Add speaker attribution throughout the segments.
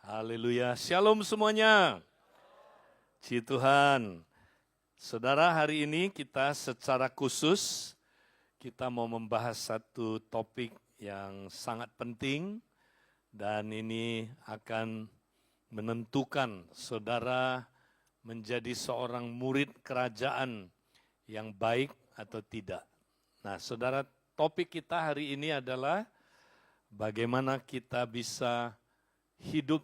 Speaker 1: Haleluya, shalom semuanya. Puji Tuhan. Saudara, hari ini kita secara khusus, kita mau membahas satu topik yang sangat penting. Dan ini akan menentukan saudara menjadi seorang murid kerajaan yang baik atau tidak. Nah saudara, topik kita hari ini adalah bagaimana kita bisa hidup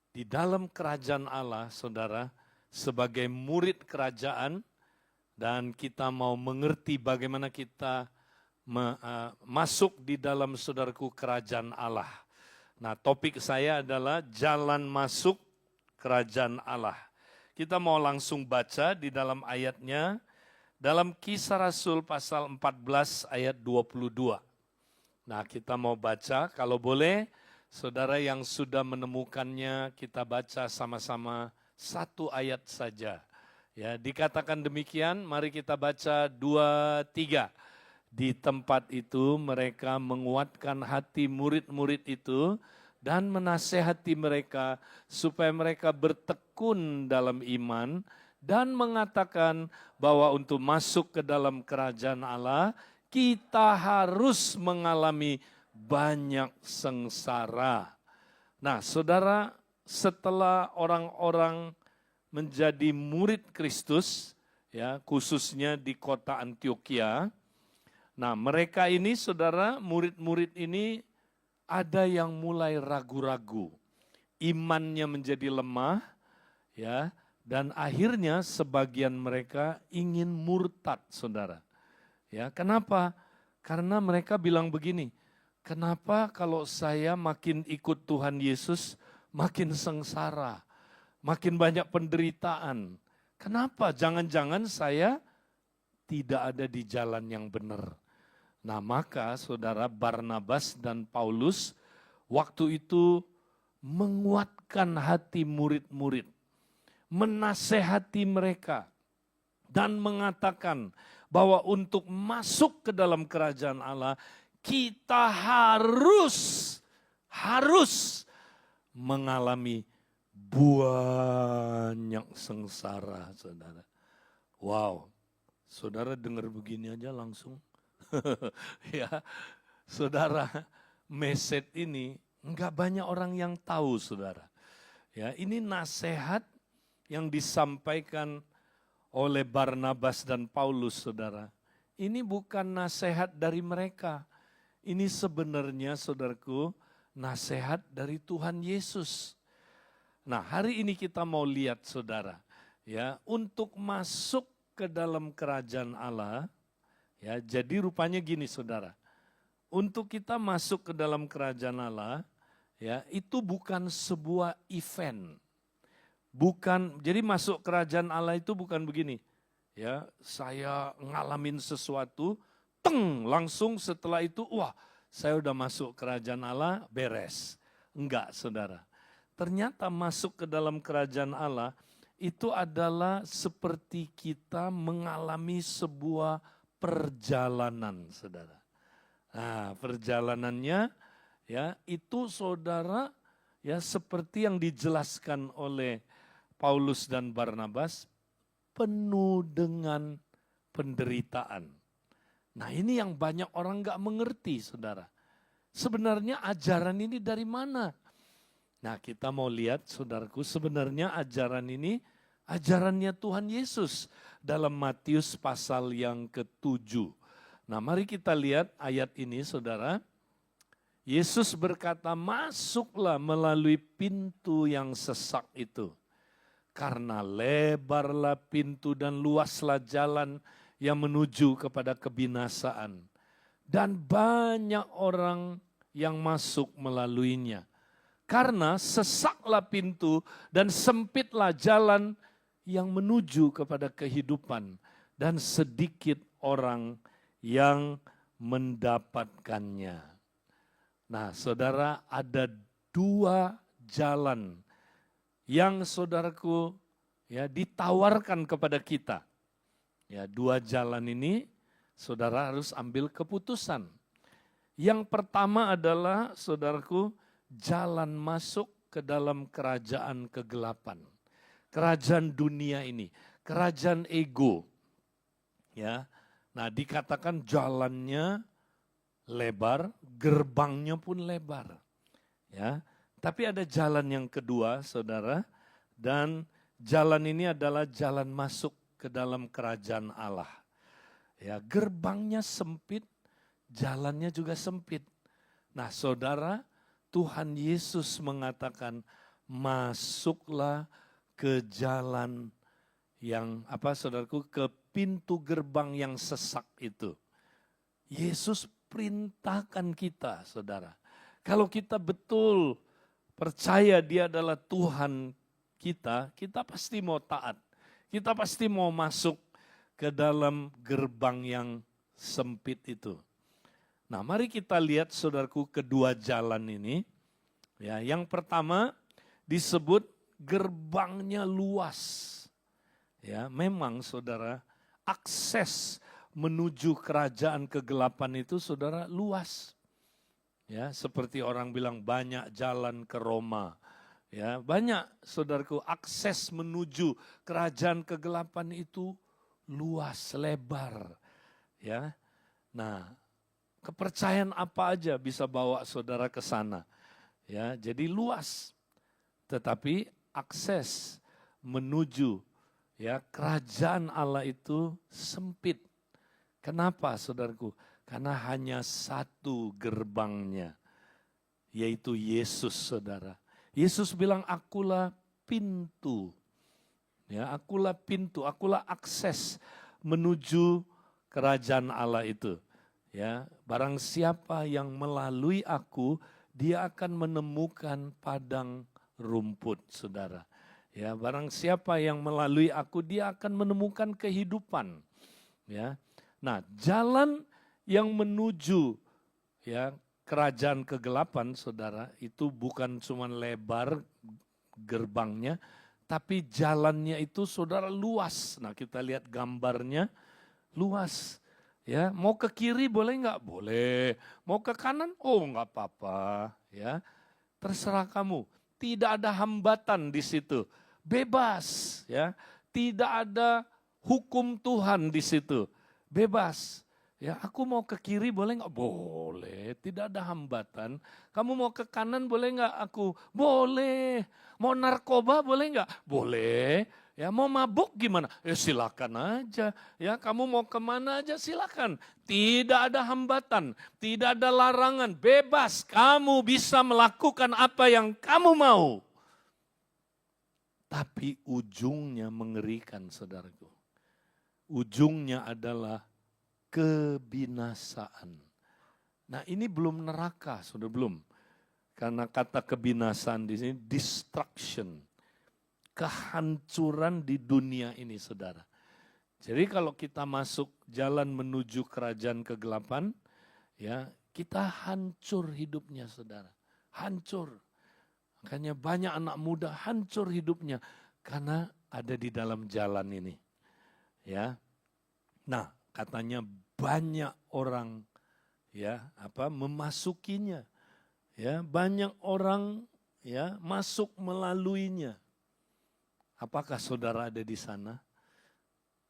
Speaker 1: di dalam kerajaan Allah, saudara, sebagai murid kerajaan, dan kita mau mengerti bagaimana kita masuk di dalam, saudaraku, kerajaan Allah. Nah, topik saya adalah jalan masuk kerajaan Allah. Kita mau langsung baca di dalam ayatnya, dalam Kisah Rasul pasal 14 ayat 22. Nah, kita mau baca, kalau boleh, saudara yang sudah menemukannya, kita baca sama-sama satu ayat saja. Ya, dikatakan demikian, mari kita baca 2-3. Di tempat itu mereka menguatkan hati murid-murid itu dan menasehati mereka supaya mereka bertekun dalam iman dan mengatakan bahwa untuk masuk ke dalam kerajaan Allah, kita harus mengalami banyak sengsara. Nah, saudara, setelah orang-orang menjadi murid Kristus, ya, khususnya di kota Antioquia, nah mereka ini, saudara, murid-murid ini ada yang mulai ragu-ragu, imannya menjadi lemah, ya, dan akhirnya sebagian mereka ingin murtad, saudara. Ya, kenapa? Karena mereka bilang begini, kenapa kalau saya makin ikut Tuhan Yesus, makin sengsara, makin banyak penderitaan. Kenapa? Jangan-jangan saya tidak ada di jalan yang benar. Nah, maka saudara, Barnabas dan Paulus waktu itu menguatkan hati murid-murid, menasehati mereka, dan mengatakan bahwa untuk masuk ke dalam kerajaan Allah, kita harus mengalami banyak sengsara, saudara. Wow, saudara dengar begini aja langsung. Ya, saudara, message ini enggak banyak orang yang tahu, saudara. Ya, ini nasihat yang disampaikan oleh Barnabas dan Paulus, saudara. Ini bukan nasihat dari mereka. Ini sebenarnya, saudaraku, nasihat dari Tuhan Yesus. Nah, hari ini kita mau lihat, saudara, ya, untuk masuk ke dalam kerajaan Allah, ya, jadi rupanya gini, saudara. Untuk kita masuk ke dalam kerajaan Allah, ya, itu bukan sebuah event. Bukan, jadi masuk kerajaan Allah itu bukan begini. Ya, saya ngalamin sesuatu, langsung setelah itu, wah, saya udah masuk kerajaan Allah, beres. Enggak, saudara. Ternyata masuk ke dalam kerajaan Allah itu adalah seperti kita mengalami sebuah perjalanan, saudara. Nah, perjalanannya, ya, itu, saudara, ya, seperti yang dijelaskan oleh Paulus dan Barnabas, penuh dengan penderitaan. Nah, ini yang banyak orang gak mengerti, saudara. Sebenarnya ajaran ini dari mana? Nah, kita mau lihat, saudaraku, sebenarnya ajaran ini ajarannya Tuhan Yesus dalam Matius pasal yang ke-7. Nah, mari kita lihat ayat ini, saudara. Yesus berkata, masuklah melalui pintu yang sesak itu. Karena lebarlah pintu dan luaslah jalan yang menuju kepada kebinasaan. Dan banyak orang yang masuk melaluinya. Karena sesaklah pintu dan sempitlah jalan yang menuju kepada kehidupan. Dan sedikit orang yang mendapatkannya. Nah, saudara, ada dua jalan yang, saudaraku, ya, ditawarkan kepada kita. Ya, dua jalan ini saudara harus ambil keputusan. Yang pertama adalah, saudaraku, jalan masuk ke dalam kerajaan kegelapan. Kerajaan dunia ini, kerajaan ego. Ya. Nah, dikatakan jalannya lebar, gerbangnya pun lebar. Ya. Tapi ada jalan yang kedua, Saudara, dan jalan ini adalah jalan masuk ke dalam kerajaan Allah. Ya, gerbangnya sempit, jalannya juga sempit. Nah, Saudara, Tuhan Yesus mengatakan, masuklah ke jalan yang saudaraku, ke pintu gerbang yang sesak itu. Yesus perintahkan kita, Saudara. Kalau kita betul percaya Dia adalah Tuhan kita pasti mau taat. Kita pasti mau masuk ke dalam gerbang yang sempit itu. Nah, mari kita lihat, saudaraku, kedua jalan ini. Ya, yang pertama disebut gerbangnya luas. Ya, memang saudara, akses menuju kerajaan kegelapan itu, saudara, luas. Ya, seperti orang bilang banyak jalan ke Roma. Ya, banyak, saudaraku, akses menuju kerajaan kegelapan itu luas, lebar. Ya. Nah, kepercayaan apa aja bisa bawa saudara ke sana. Ya, jadi luas. Tetapi akses menuju kerajaan Allah itu sempit. Kenapa, saudaraku? Karena hanya satu gerbangnya, yaitu Yesus, saudara. Yesus bilang, akulah pintu. Ya, akulah pintu, akulah akses menuju kerajaan Allah itu. Ya, barang siapa yang melalui aku, dia akan menemukan padang rumput, saudara. Ya, barang siapa yang melalui aku, dia akan menemukan kehidupan. Ya, nah, jalan yang menuju kerajaan kegelapan, saudara, itu bukan cuma lebar gerbangnya, tapi jalannya itu, saudara, luas. Nah, kita lihat gambarnya, luas. Ya, mau ke kiri boleh nggak? Boleh. Mau ke kanan? Oh, nggak apa-apa. Ya, terserah kamu. Tidak ada hambatan di situ. Bebas. Ya, tidak ada hukum Tuhan di situ. Bebas. Ya, aku mau ke kiri boleh nggak? Boleh. Tidak ada hambatan. Kamu mau ke kanan boleh nggak? Aku boleh. Mau narkoba boleh nggak? Boleh. Ya, mau mabuk gimana? Ya, silakan aja. Ya, kamu mau kemana aja silakan. Tidak ada hambatan, tidak ada larangan, bebas. Kamu bisa melakukan apa yang kamu mau. Tapi ujungnya mengerikan, saudaraku. Ujungnya adalah kebinasaan. Nah, ini belum neraka, sudah belum. Karena kata kebinasaan di sini destruction. Kehancuran di dunia ini, saudara. Jadi kalau kita masuk jalan menuju kerajaan kegelapan, ya, kita hancur hidupnya, saudara. Hancur. Makanya banyak anak muda hancur hidupnya karena ada di dalam jalan ini. Ya. Nah, katanya banyak orang memasukinya. Ya, banyak orang masuk melaluinya. Apakah saudara ada di sana?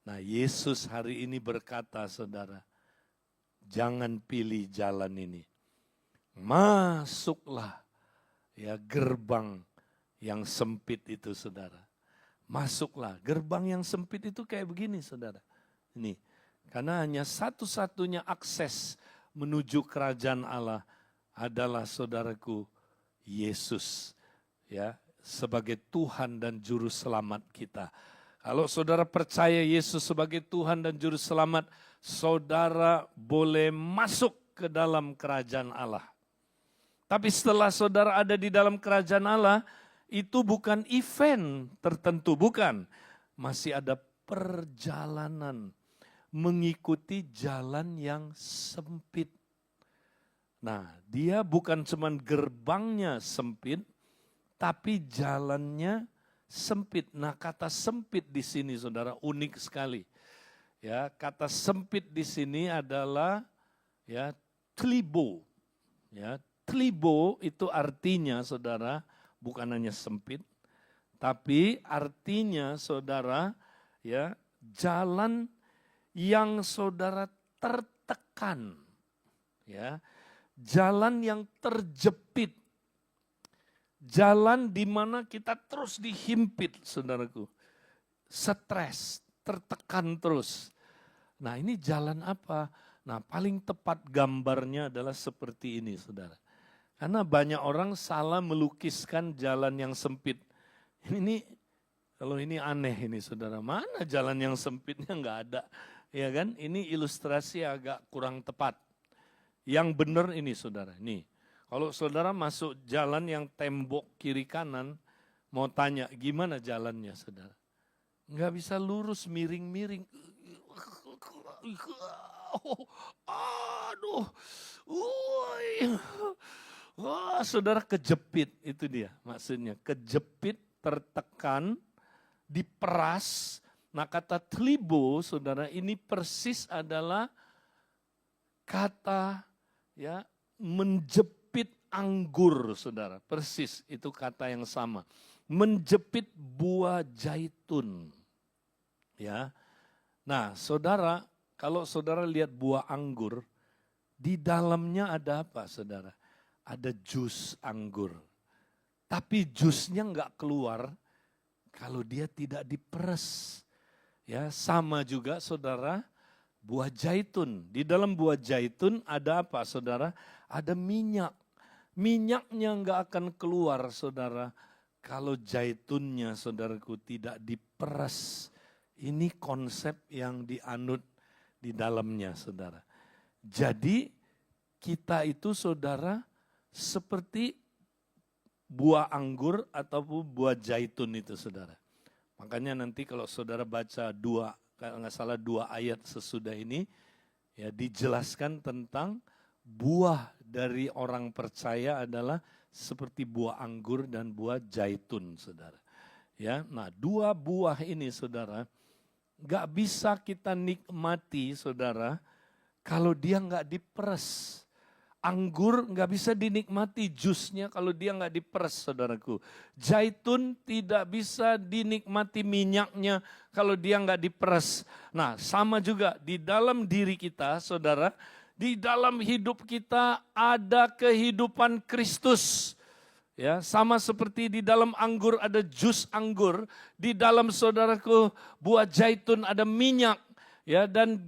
Speaker 1: Nah, Yesus hari ini berkata, saudara, jangan pilih jalan ini. Masuklah gerbang yang sempit itu, saudara. Masuklah, gerbang yang sempit itu kayak begini, saudara. Ini, karena hanya satu-satunya akses menuju kerajaan Allah adalah, saudaraku, Yesus. Ya, sebagai Tuhan dan Juru Selamat kita. Kalau saudara percaya Yesus sebagai Tuhan dan Juru Selamat, saudara boleh masuk ke dalam kerajaan Allah. Tapi setelah saudara ada di dalam kerajaan Allah, itu bukan event tertentu, bukan. Masih ada perjalanan mengikuti jalan yang sempit. Nah, dia bukan cuma gerbangnya sempit, tapi jalannya sempit. Nah, kata sempit di sini, saudara, unik sekali. Ya, kata sempit di sini adalah tlibo. Ya, tlibo itu artinya, saudara, bukan hanya sempit, tapi artinya saudara, ya, jalan yang saudara tertekan, ya, jalan yang terjepit, jalan di mana kita terus dihimpit, saudaraku, stres, tertekan terus. Nah, ini jalan apa? Nah, paling tepat gambarnya adalah seperti ini, saudara. Karena banyak orang salah melukiskan jalan yang sempit. Ini kalau ini aneh ini, saudara. Mana jalan yang sempitnya nggak ada, ya kan? Ini ilustrasi agak kurang tepat. Yang benar ini, saudara. Nih, kalau saudara masuk jalan yang tembok kiri kanan, mau tanya gimana jalannya, saudara? Nggak bisa lurus, miring-miring. Aduh, wah, saudara kejepit, itu dia maksudnya. Kejepit, tertekan, diperas. Nah, kata tlibo, saudara, ini persis adalah kata, ya, menjepit anggur, saudara. Persis itu kata yang sama. Menjepit buah zaitun. Ya. Nah, saudara, kalau saudara lihat buah anggur, di dalamnya ada apa, saudara? Ada jus anggur. Tapi jusnya enggak keluar kalau dia tidak diperes. Ya, sama juga, saudara, buah zaitun. Di dalam buah zaitun ada apa, saudara? Ada minyak. Minyaknya enggak akan keluar, saudara, kalau zaitunnya, saudaraku, tidak diperes. Ini konsep yang dianut di dalamnya, saudara. Jadi kita itu, saudara, seperti buah anggur ataupun buah zaitun itu, saudara. Makanya nanti kalau saudara baca kalau nggak salah 2 ayat sesudah ini, ya, dijelaskan tentang buah dari orang percaya adalah seperti buah anggur dan buah zaitun, saudara. Ya, nah 2 buah ini, saudara, nggak bisa kita nikmati, saudara, kalau dia nggak diperes. Anggur nggak bisa dinikmati jusnya kalau dia nggak diperes, saudaraku. Zaitun tidak bisa dinikmati minyaknya kalau dia nggak diperes. Nah, sama juga di dalam diri kita, saudara, di dalam hidup kita ada kehidupan Kristus. Ya, sama seperti di dalam anggur ada jus anggur, di dalam, saudaraku, buah zaitun ada minyak, ya, dan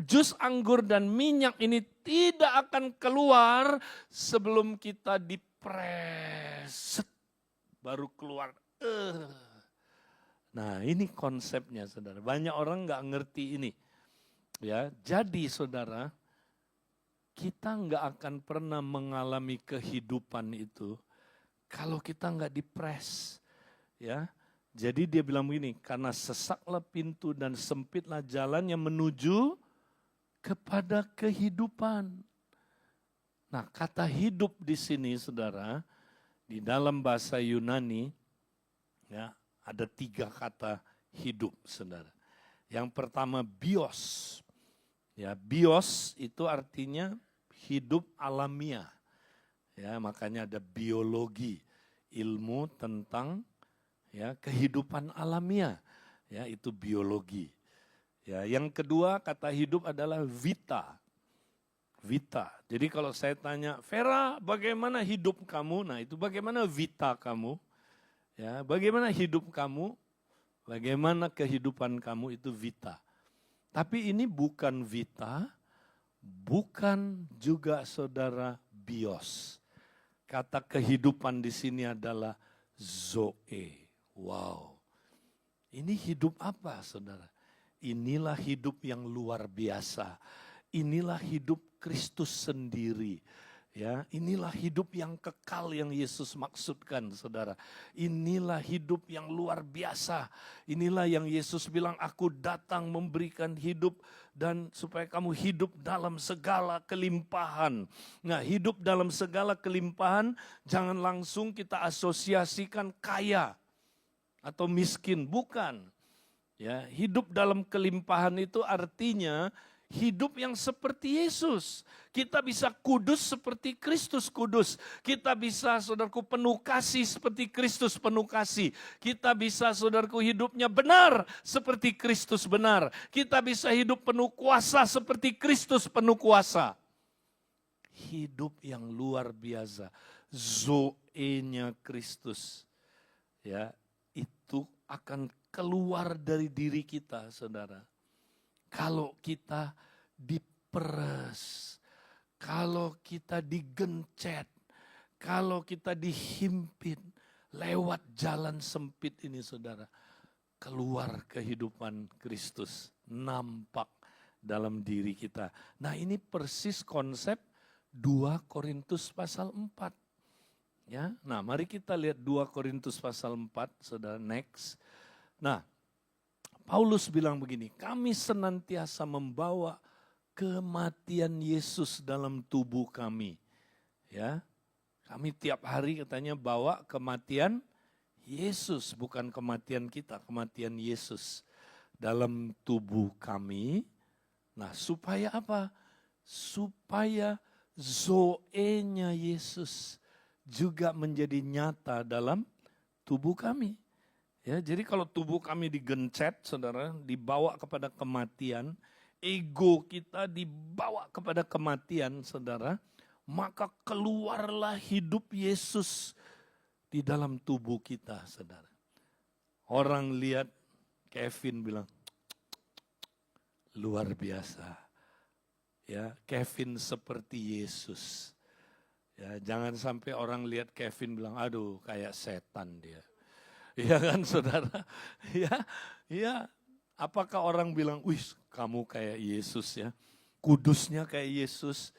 Speaker 1: jus anggur dan minyak ini tidak akan keluar sebelum kita dipres, baru keluar. Nah, ini konsepnya, saudara. Banyak orang nggak ngerti ini. Ya, jadi, saudara, kita nggak akan pernah mengalami kehidupan itu kalau kita nggak dipres, ya. Jadi dia bilang begini, karena sesaklah pintu dan sempitlah jalan yang menuju kepada kehidupan. Nah, kata hidup di sini, saudara, di dalam bahasa Yunani, ya, ada 3 kata hidup, saudara. Yang pertama bios, ya, bios itu artinya hidup alamiah. Ya, makanya ada biologi, ilmu tentang, ya, kehidupan alamiah, ya, itu biologi. Ya, yang kedua kata hidup adalah vita. Vita. Jadi kalau saya tanya, Vera, bagaimana hidup kamu? Nah, itu bagaimana vita kamu? Ya, bagaimana hidup kamu? Bagaimana kehidupan kamu, itu vita. Tapi ini bukan vita, bukan juga, saudara, bios. Kata kehidupan di sini adalah zoe. Wow. Ini hidup apa, saudara? Inilah hidup yang luar biasa. Inilah hidup Kristus sendiri. Ya, inilah hidup yang kekal yang Yesus maksudkan, saudara. Inilah hidup yang luar biasa. Inilah yang Yesus bilang, aku datang memberikan hidup dan supaya kamu hidup dalam segala kelimpahan. Nah, hidup dalam segala kelimpahan jangan langsung kita asosiasikan kaya atau miskin, bukan. Ya, hidup dalam kelimpahan itu artinya hidup yang seperti Yesus. Kita bisa kudus seperti Kristus kudus. Kita bisa, saudaraku, penuh kasih seperti Kristus penuh kasih. Kita bisa, saudaraku, hidupnya benar seperti Kristus benar. Kita bisa hidup penuh kuasa seperti Kristus penuh kuasa. Hidup yang luar biasa. Zoe-nya Kristus. Ya, itu akan keluar dari diri kita, saudara. Kalau kita diperes, kalau kita digencet, kalau kita dihimpit lewat jalan sempit ini, saudara, keluar kehidupan Kristus, nampak dalam diri kita. Nah, ini persis konsep 2 Korintus pasal 4. Ya, nah mari kita lihat 2 Korintus pasal 4, saudara, next. Nah, Paulus bilang begini, kami senantiasa membawa kematian Yesus dalam tubuh kami. Ya, kami tiap hari katanya bawa kematian Yesus, bukan kematian kita, kematian Yesus dalam tubuh kami. Nah, supaya apa? Supaya Zoe-nya Yesus juga menjadi nyata dalam tubuh kami. Ya, jadi kalau tubuh kami digencet, saudara, dibawa kepada kematian, ego kita dibawa kepada kematian, saudara, maka keluarlah hidup Yesus di dalam tubuh kita, saudara. Orang lihat Kevin bilang, luar biasa. Ya, Kevin seperti Yesus. Ya, jangan sampai orang lihat Kevin bilang, aduh kayak setan dia. Iya kan, saudara? Ya. Apakah orang bilang, wih kamu kayak Yesus ya, kudusnya kayak Yesus,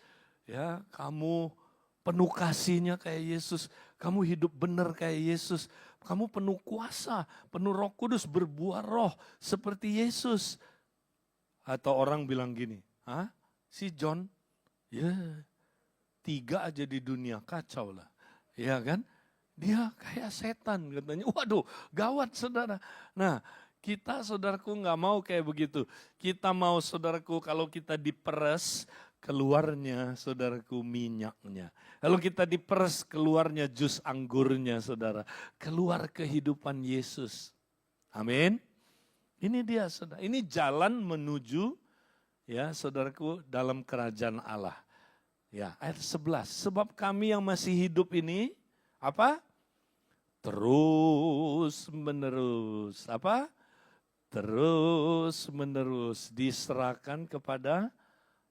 Speaker 1: ya kamu penuh kasihnya kayak Yesus, kamu hidup benar kayak Yesus, kamu penuh kuasa, penuh Roh Kudus, berbuah roh seperti Yesus. Atau orang bilang gini, si John, ya 3 aja di dunia, kacau lah, ya kan? Dia kayak setan katanya. Waduh, gawat saudara. Nah, kita saudaraku nggak mau kayak begitu. Kita mau saudaraku kalau kita diperes, keluarnya saudaraku minyaknya. Kalau kita diperes, keluarnya jus anggurnya saudara. Keluar kehidupan Yesus. Amin. Ini dia saudara. Ini jalan menuju ya saudaraku dalam kerajaan Allah. Ya, ayat 11. Sebab kami yang masih hidup ini apa? Terus menerus, apa? Terus menerus diserahkan kepada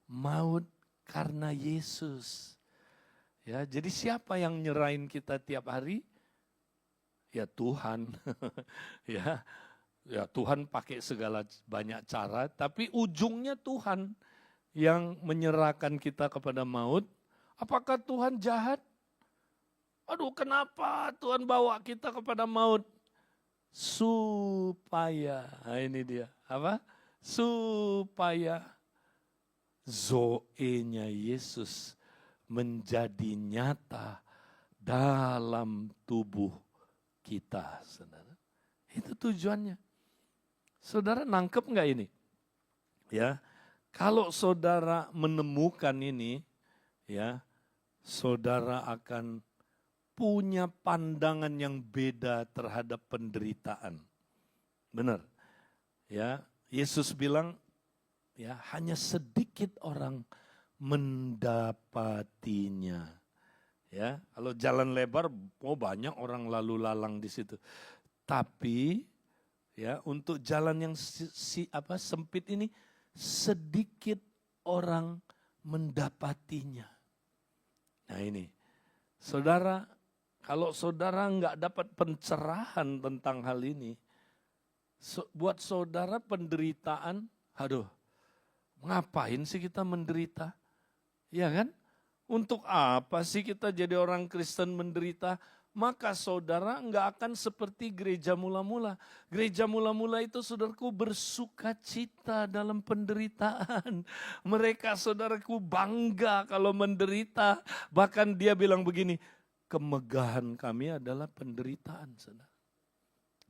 Speaker 1: maut karena Yesus. Ya, jadi siapa yang nyerahin kita tiap hari? Ya Tuhan. ya Tuhan pakai segala banyak cara, tapi ujungnya Tuhan yang menyerahkan kita kepada maut. Apakah Tuhan jahat? Aduh, kenapa Tuhan bawa kita kepada maut? Supaya, nah ini dia, apa? Supaya Zoe-nya Yesus menjadi nyata dalam tubuh kita, saudara. Itu tujuannya. Saudara nangkep nggak ini? Ya, kalau saudara menemukan ini, ya, saudara akan punya pandangan yang beda terhadap penderitaan. Benar. Ya, Yesus bilang ya hanya sedikit orang mendapatinya. Ya, kalau jalan lebar banyak orang lalu lalang di situ. Tapi ya untuk jalan yang sempit ini sedikit orang mendapatinya. Nah ini, saudara, kalau saudara nggak dapat pencerahan tentang hal ini, buat saudara penderitaan, aduh, ngapain sih kita menderita? Ya kan? Untuk apa sih kita jadi orang Kristen menderita? Maka saudara nggak akan seperti gereja mula-mula. Gereja mula-mula itu saudaraku bersuka cita dalam penderitaan. Mereka saudaraku bangga kalau menderita. Bahkan dia bilang begini, kemegahan kami adalah penderitaan, saudara.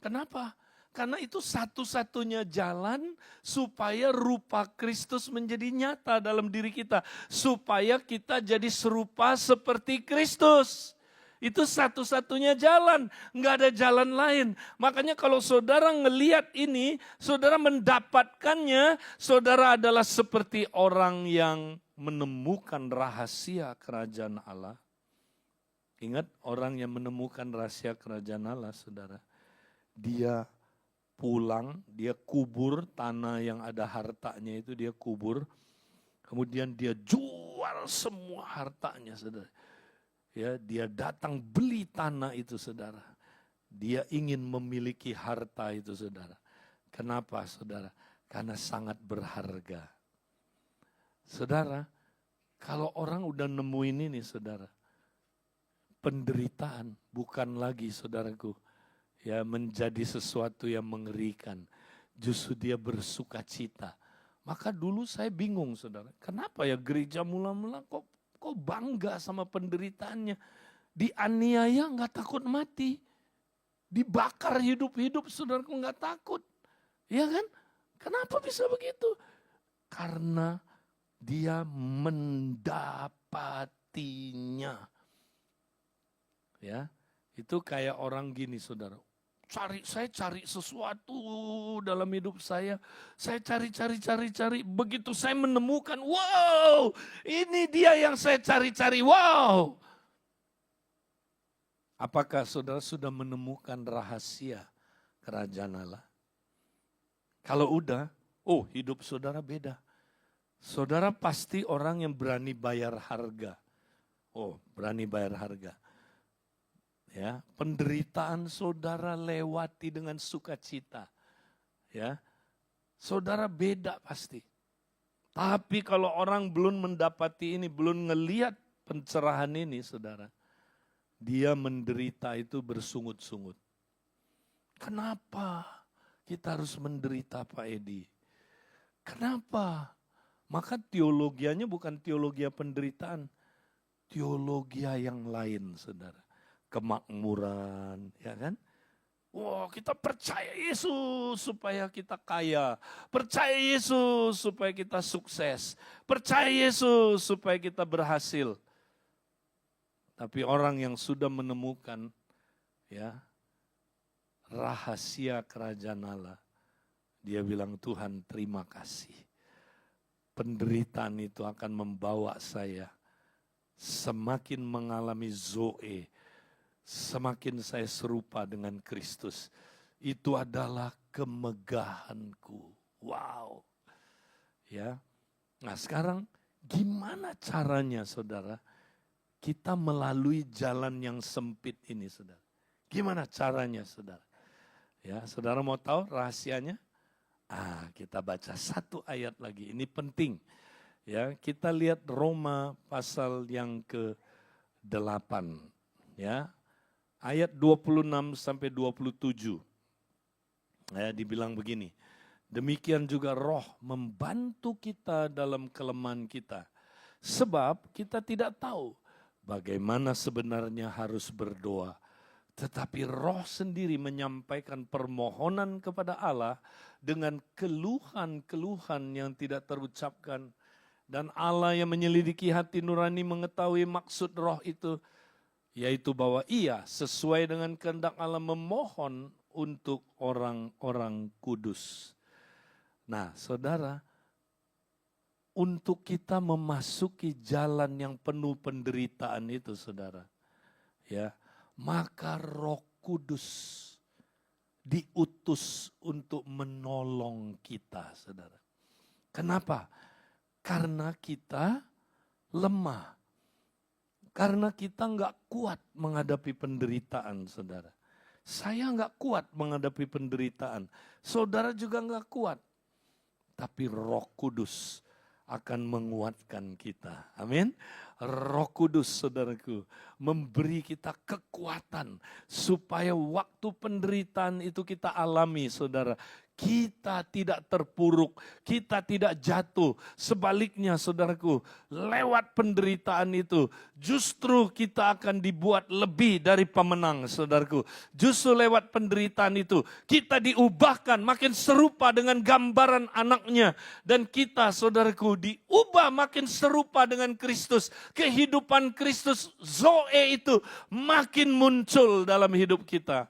Speaker 1: Kenapa? Karena itu satu-satunya jalan supaya rupa Kristus menjadi nyata dalam diri kita. Supaya kita jadi serupa seperti Kristus. Itu satu-satunya jalan, nggak ada jalan lain. Makanya kalau saudara ngelihat ini, saudara mendapatkannya, saudara adalah seperti orang yang menemukan rahasia kerajaan Allah. Ingat, orang yang menemukan rahasia kerajaan Allah, saudara. Dia pulang, dia kubur tanah yang ada hartanya itu, dia kubur. Kemudian dia jual semua hartanya, saudara. Ya, dia datang beli tanah itu, saudara. Dia ingin memiliki harta itu, saudara. Kenapa, saudara? Karena sangat berharga. Saudara, kalau orang udah nemuin ini, saudara, penderitaan bukan lagi, saudaraku, ya menjadi sesuatu yang mengerikan. Justru dia bersuka cita. Maka dulu saya bingung, saudara. Kenapa ya gereja mula-mula kok bangga sama penderitaannya. Dianiaya nggak takut mati. Dibakar hidup-hidup, saudaraku nggak takut. Ya kan? Kenapa bisa begitu? Karena dia mendapatinya. Ya, itu kayak orang gini, saudara. Saya cari sesuatu dalam hidup saya. Saya cari. Begitu saya menemukan, wow, ini dia yang saya cari. Wow. Apakah saudara sudah menemukan rahasia kerajaan Allah? Kalau udah, hidup saudara beda. Saudara pasti orang yang berani bayar harga. Berani bayar harga. Ya, penderitaan saudara lewati dengan sukacita. Ya, saudara beda pasti. Tapi kalau orang belum mendapati ini, belum ngelihat pencerahan ini, saudara, dia menderita itu bersungut-sungut. Kenapa kita harus menderita, Pak Edi? Kenapa? Maka teologianya bukan teologi penderitaan, teologi yang lain, saudara. Kemakmuran, ya kan? Kita percaya Yesus supaya kita kaya. Percaya Yesus supaya kita sukses. Percaya Yesus supaya kita berhasil. Tapi orang yang sudah menemukan ya rahasia kerajaan Allah, dia bilang, Tuhan terima kasih. Penderitaan itu akan membawa saya semakin mengalami zoe. Semakin saya serupa dengan Kristus. Itu adalah kemegahanku. Wow. Ya. Nah, sekarang gimana caranya, saudara, kita melalui jalan yang sempit ini, saudara? Gimana caranya, saudara? Ya, saudara mau tahu rahasianya? Kita baca satu ayat lagi. Ini penting. Ya, kita lihat Roma pasal yang ke-8. Ya. Ayat 26 sampai 27. Ya, dibilang begini. Demikian juga Roh membantu kita dalam kelemahan kita. Sebab kita tidak tahu bagaimana sebenarnya harus berdoa. Tetapi Roh sendiri menyampaikan permohonan kepada Allah dengan keluhan-keluhan yang tidak terucapkan. Dan Allah yang menyelidiki hati nurani mengetahui maksud Roh itu, yaitu bahwa ia sesuai dengan kehendak Allah memohon untuk orang-orang kudus. Nah, saudara, untuk kita memasuki jalan yang penuh penderitaan itu, saudara, ya, maka Roh Kudus diutus untuk menolong kita, saudara. Kenapa? Karena kita lemah. Karena kita nggak kuat menghadapi penderitaan, saudara. Saya nggak kuat menghadapi penderitaan. Saudara juga nggak kuat. Tapi Roh Kudus akan menguatkan kita. Amin. Roh Kudus, saudaraku, memberi kita kekuatan supaya waktu penderitaan itu kita alami, saudara. Kita tidak terpuruk, kita tidak jatuh. Sebaliknya, saudaraku, lewat penderitaan itu justru kita akan dibuat lebih dari pemenang, saudaraku. Justru lewat penderitaan itu kita diubahkan makin serupa dengan gambaran anaknya. Dan kita, saudaraku, diubah makin serupa dengan Kristus. Kehidupan Kristus, Zoe itu makin muncul dalam hidup kita.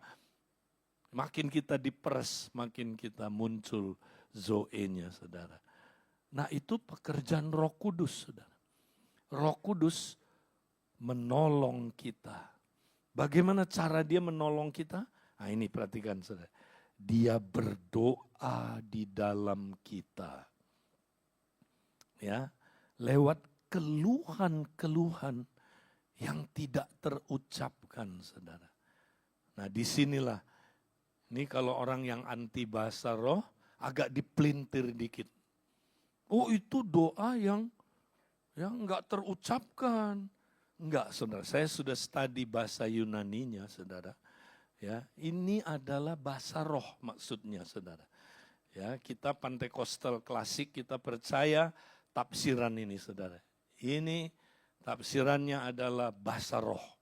Speaker 1: Makin kita diperes, makin kita muncul Zoe-nya, saudara. Nah, itu pekerjaan Roh Kudus, saudara. Roh Kudus menolong kita. Bagaimana cara dia menolong kita? Nah, ini perhatikan, saudara. Dia berdoa di dalam kita. Ya, lewat keluhan-keluhan yang tidak terucapkan, saudara. Nah, disinilah. Ini kalau orang yang anti bahasa roh, agak dipelintir dikit. Oh, itu doa yang enggak terucapkan. Enggak, saudara. Saya sudah studi bahasa Yunaninya, saudara. Ya, ini adalah bahasa roh maksudnya, saudara. Ya, kita Pentekostal klasik, kita percaya tafsiran ini, saudara. Ini tafsirannya adalah bahasa roh.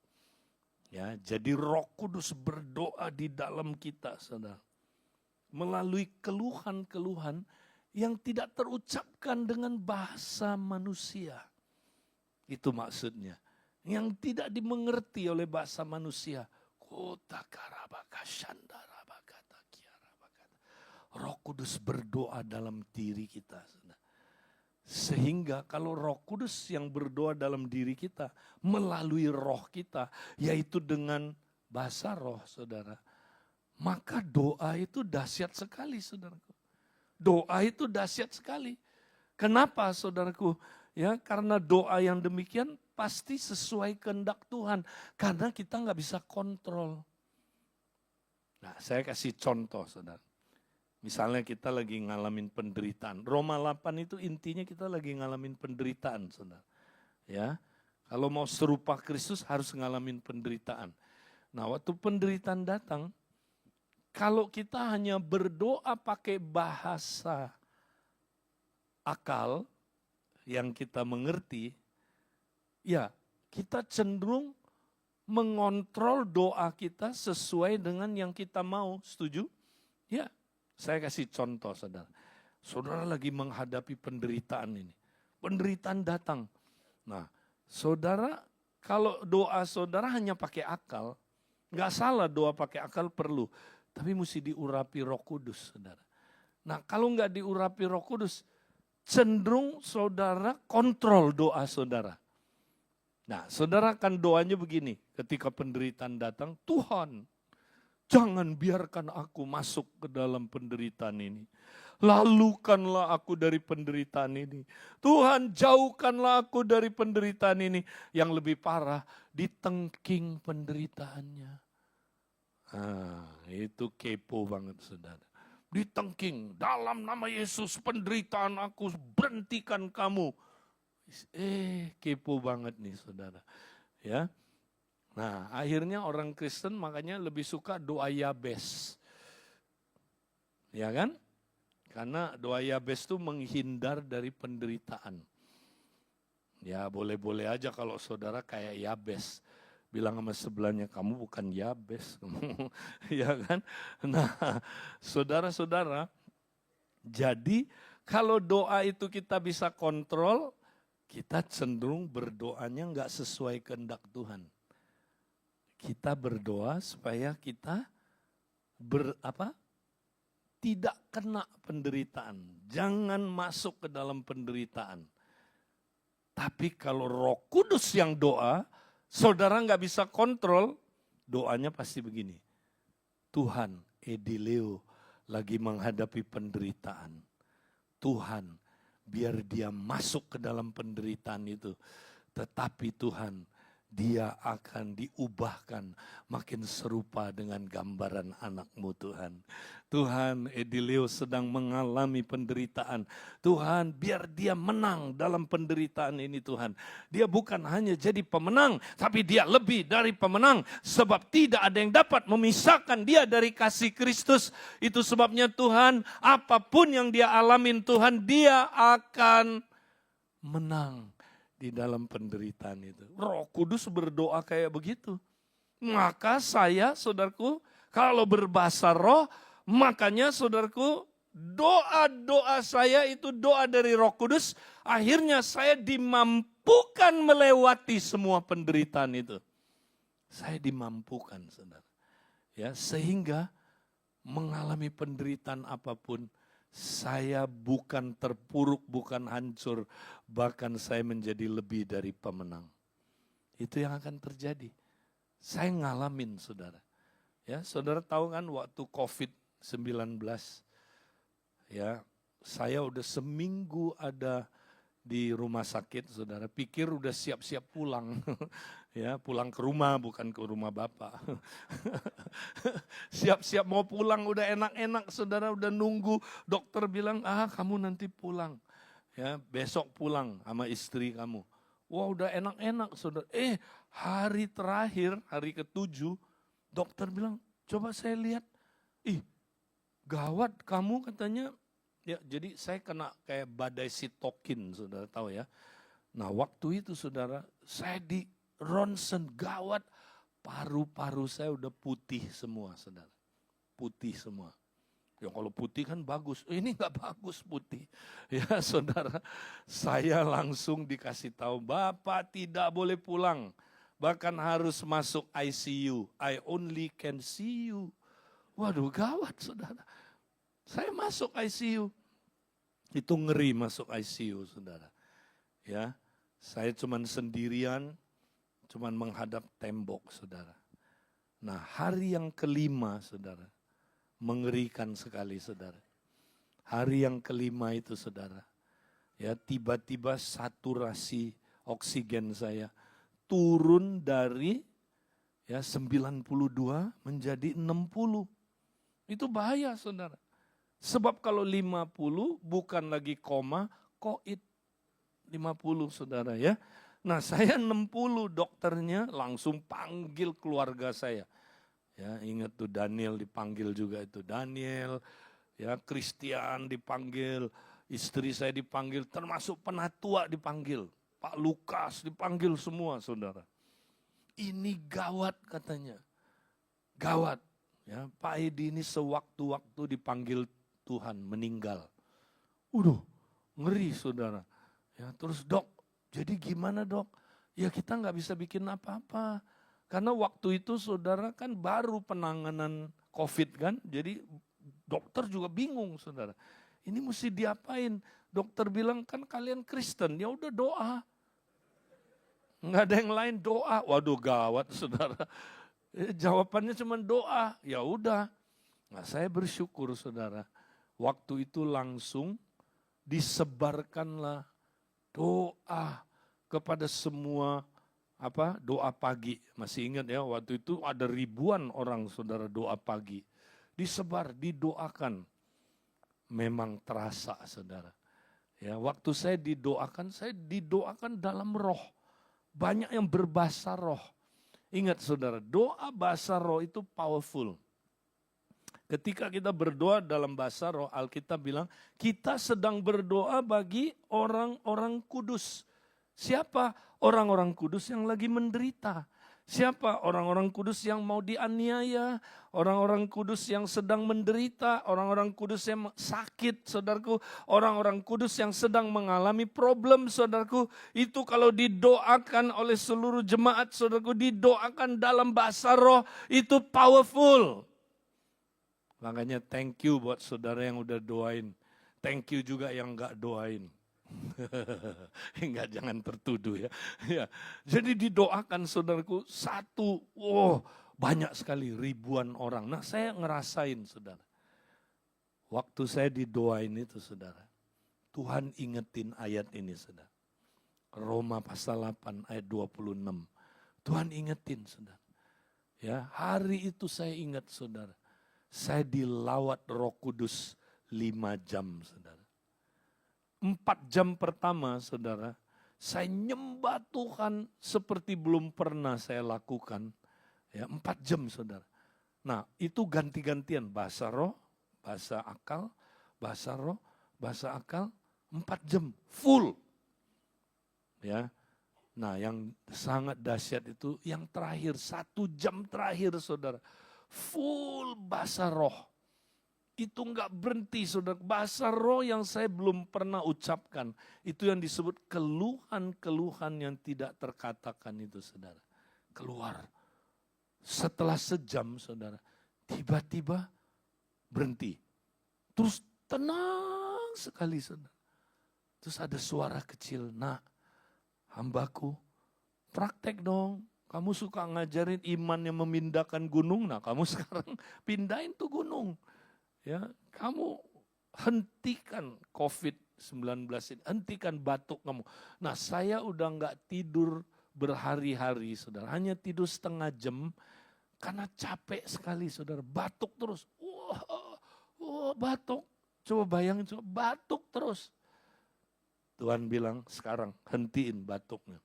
Speaker 1: Ya, jadi Roh Kudus berdoa di dalam kita, saudara. Melalui keluhan-keluhan yang tidak terucapkan dengan bahasa manusia. Itu maksudnya. Yang tidak dimengerti oleh bahasa manusia. Roh Kudus berdoa dalam diri kita, saudara. Sehingga kalau Roh Kudus yang berdoa dalam diri kita, melalui roh kita, yaitu dengan bahasa roh, saudara, maka doa itu dahsyat sekali, saudaraku. Doa itu dahsyat sekali. Kenapa, saudaraku? Ya, karena doa yang demikian pasti sesuai kehendak Tuhan. Karena kita nggak bisa kontrol. Nah, saya kasih contoh, saudara. Misalnya kita lagi ngalamin penderitaan. Roma 8 itu intinya kita lagi ngalamin penderitaan, saudara. Ya, kalau mau serupa Kristus harus ngalamin penderitaan. Nah, waktu penderitaan datang, kalau kita hanya berdoa pakai bahasa akal yang kita mengerti, ya kita cenderung mengontrol doa kita sesuai dengan yang kita mau. Setuju? Ya. Saya kasih contoh, saudara. Saudara lagi menghadapi penderitaan ini. Penderitaan datang. Nah, saudara, kalau doa saudara hanya pakai akal, nggak salah doa pakai akal perlu. Tapi mesti diurapi Roh Kudus, saudara. Nah, kalau nggak diurapi Roh Kudus, cenderung saudara kontrol doa saudara. Nah, saudara kan doanya begini, ketika penderitaan datang, Tuhan, jangan biarkan aku masuk ke dalam penderitaan ini. Lalukanlah aku dari penderitaan ini. Tuhan, jauhkanlah aku dari penderitaan ini. Yang lebih parah, ditengking penderitaannya. Itu kepo banget, saudara. Ditengking, dalam nama Yesus penderitaan aku, berhentikan kamu. Kepo banget nih, saudara. Ya. Nah, akhirnya orang Kristen makanya lebih suka doa Yabes. Ya kan? Karena doa Yabes itu menghindar dari penderitaan. Ya, boleh-boleh aja kalau saudara kayak Yabes. Bilang sama sebelahnya, kamu bukan Yabes. Ya kan? Nah, saudara-saudara, jadi kalau doa itu kita bisa kontrol, kita cenderung berdoanya nggak sesuai kehendak Tuhan. Kita berdoa supaya kita tidak kena penderitaan. Jangan masuk ke dalam penderitaan. Tapi kalau Roh Kudus yang doa, saudara nggak bisa kontrol, doanya pasti begini. Tuhan, Edileo lagi menghadapi penderitaan. Tuhan, biar dia masuk ke dalam penderitaan itu. Tetapi Tuhan, dia akan diubahkan makin serupa dengan gambaran anakmu Tuhan. Tuhan, Edileo sedang mengalami penderitaan. Tuhan, biar dia menang dalam penderitaan ini Tuhan. Dia bukan hanya jadi pemenang, tapi dia lebih dari pemenang. Sebab tidak ada yang dapat memisahkan dia dari kasih Kristus. Itu sebabnya Tuhan, apapun yang dia alamin Tuhan, dia akan menang di dalam penderitaan itu. Roh Kudus berdoa kayak begitu. Maka saya, saudaraku, kalau berbahasa roh, makanya saudaraku, doa-doa saya itu doa dari Roh Kudus. Akhirnya saya dimampukan melewati semua penderitaan itu. Saya dimampukan, saudara. Ya, sehingga mengalami penderitaan apapun, saya bukan terpuruk, bukan hancur, bahkan saya menjadi lebih dari pemenang. Itu yang akan terjadi. Saya ngalamin, saudara. Ya, saudara tahu kan waktu COVID-19, ya, saya udah seminggu ada di rumah sakit, saudara. Pikir udah siap-siap pulang. Ya, pulang ke rumah, bukan ke rumah Bapak. Siap-siap mau pulang, udah enak-enak, saudara, udah nunggu. Dokter bilang, kamu nanti pulang. Ya, besok pulang sama istri kamu. Wah, udah enak-enak, saudara. Hari terakhir, hari ke-7, dokter bilang, coba saya lihat. Gawat kamu katanya. Ya, jadi saya kena kayak badai sitokin, saudara tahu ya. Nah, waktu itu, saudara, saya di ronsen, gawat, paru-paru saya udah putih semua, saudara. Putih semua. Ya kalau putih kan bagus, ini nggak bagus putih. Ya saudara, saya langsung dikasih tahu, Bapak tidak boleh pulang. Bahkan harus masuk ICU. I only can see you. Waduh gawat saudara. Saya masuk ICU. Itu ngeri masuk ICU saudara. Ya, saya cuman sendirian. Cuman menghadap tembok, saudara. Nah, hari yang kelima, saudara, mengerikan sekali, saudara. Hari yang kelima itu, saudara, ya tiba-tiba saturasi oksigen saya turun dari ya 92 menjadi 60. Itu bahaya, saudara. Sebab kalau 50 bukan lagi koma, koit 50, saudara ya. Nah saya 60, dokternya langsung panggil keluarga saya. Ya ingat tuh Daniel dipanggil juga itu. Daniel, ya Christian dipanggil, istri saya dipanggil, termasuk penatua dipanggil. Pak Lukas dipanggil semua saudara. Ini gawat katanya. Gawat. Ya, Pak Edi ini sewaktu-waktu dipanggil Tuhan meninggal. Ngeri saudara. Ya, terus dok, jadi gimana dok? Ya kita nggak bisa bikin apa-apa. Karena waktu itu saudara kan baru penanganan COVID kan. Jadi dokter juga bingung saudara. Ini mesti diapain? Dokter bilang kan kalian Kristen, ya udah doa. Nggak ada yang lain doa. Waduh gawat saudara. Jawabannya cuma doa. Ya udah. Nah saya bersyukur saudara. Waktu itu langsung disebarkanlah doa kepada semua doa pagi. Masih ingat ya waktu itu ada ribuan orang saudara doa pagi. Disebar, didoakan. Memang terasa saudara. Ya, waktu saya didoakan dalam roh. Banyak yang berbahasa roh. Ingat saudara, doa bahasa roh itu powerful. Ketika kita berdoa dalam bahasa roh, Alkitab bilang, kita sedang berdoa bagi orang-orang kudus. Siapa? Orang-orang kudus yang lagi menderita. Siapa? Orang-orang kudus yang mau dianiaya. Orang-orang kudus yang sedang menderita. Orang-orang kudus yang sakit, saudaraku. Orang-orang kudus yang sedang mengalami problem, saudaraku. Itu kalau didoakan oleh seluruh jemaat, saudaraku, didoakan dalam bahasa roh, itu powerful. Makanya thank you buat saudara yang udah doain. Thank you juga yang gak doain. Enggak, jangan tertuduh ya. Ya. Jadi didoakan saudaraku satu, banyak sekali ribuan orang. Nah saya ngerasain saudara. Waktu saya didoain itu saudara. Tuhan ingetin ayat ini saudara. Roma pasal 8 ayat 26. Tuhan ingetin, saudara. Ya, hari itu saya ingat, saudara. Saya dilawat Roh Kudus 5 jam, saudara. 4 jam pertama, saudara, saya nyembah Tuhan seperti belum pernah saya lakukan. Ya, 4 jam, saudara. Nah, itu ganti-gantian bahasa roh, bahasa akal, bahasa roh, bahasa akal, 4 jam full. Ya. Nah, yang sangat dahsyat itu yang terakhir, 1 jam terakhir, saudara. Full bahasa roh. Itu enggak berhenti, saudara. Bahasa roh yang saya belum pernah ucapkan. Itu yang disebut keluhan-keluhan yang tidak terkatakan itu, saudara. Keluar. Setelah sejam, saudara, tiba-tiba berhenti. Terus tenang sekali, saudara. Terus ada suara kecil, "Nak, hambaku, praktek dong. Kamu suka ngajarin iman yang memindahkan gunung. Nah, kamu sekarang pindahin tuh gunung. Ya, kamu hentikan COVID-19 ini. Hentikan batuk kamu." Nah, saya udah nggak tidur berhari-hari, saudara. Hanya tidur setengah jam karena capek sekali, saudara. Batuk terus. Wah, batuk. Coba bayangin, coba batuk terus. Tuhan bilang, sekarang hentiin batuknya.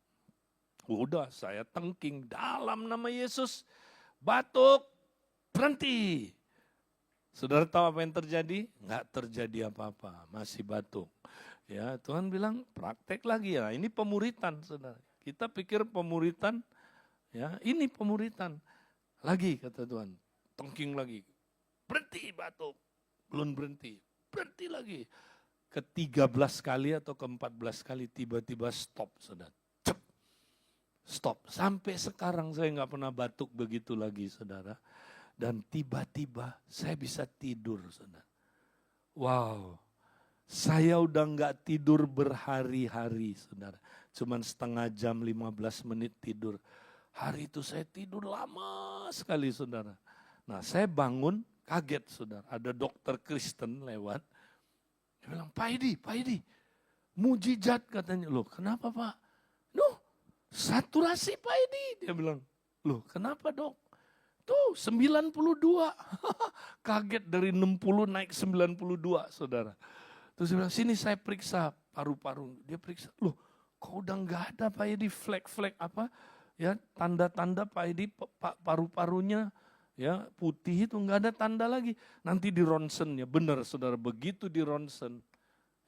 Speaker 1: Udah, saya tengking dalam nama Yesus. Batuk, berhenti. Saudara tahu apa yang terjadi? Nggak terjadi apa-apa, masih batuk. Ya, Tuhan bilang praktek lagi ya. Ini pemuritan, saudara. Kita pikir pemuritan, ya ini pemuritan. Lagi kata Tuhan, tengking lagi. Berhenti batuk, belum berhenti. Berhenti lagi. Ke-13 kali atau ke-14 kali tiba-tiba stop, saudara. Cep. Stop. Sampai sekarang saya nggak pernah batuk begitu lagi, saudara. Dan tiba-tiba saya bisa tidur, saudara. Wow. Saya udah nggak tidur berhari-hari, saudara. Cuman setengah jam, 15 menit tidur. Hari itu saya tidur lama sekali, saudara. Nah, saya bangun kaget, saudara. Ada dokter Kristen lewat. Dia bilang, Pak Edi, mujizat katanya. Loh, kenapa Pak? Loh, saturasi Pak Edi. Dia bilang, loh kenapa dok? Tuh 92. Kaget dari 60 naik 92, saudara. Terus dia bilang, sini saya periksa paru-paru. Dia periksa, loh kok udah nggak ada Pak Edi, flek-flek apa? Ya, tanda-tanda Pak Edi, paru-parunya ya putih itu nggak ada tanda lagi. Nanti di ronsen ya, benar saudara, begitu di ronsen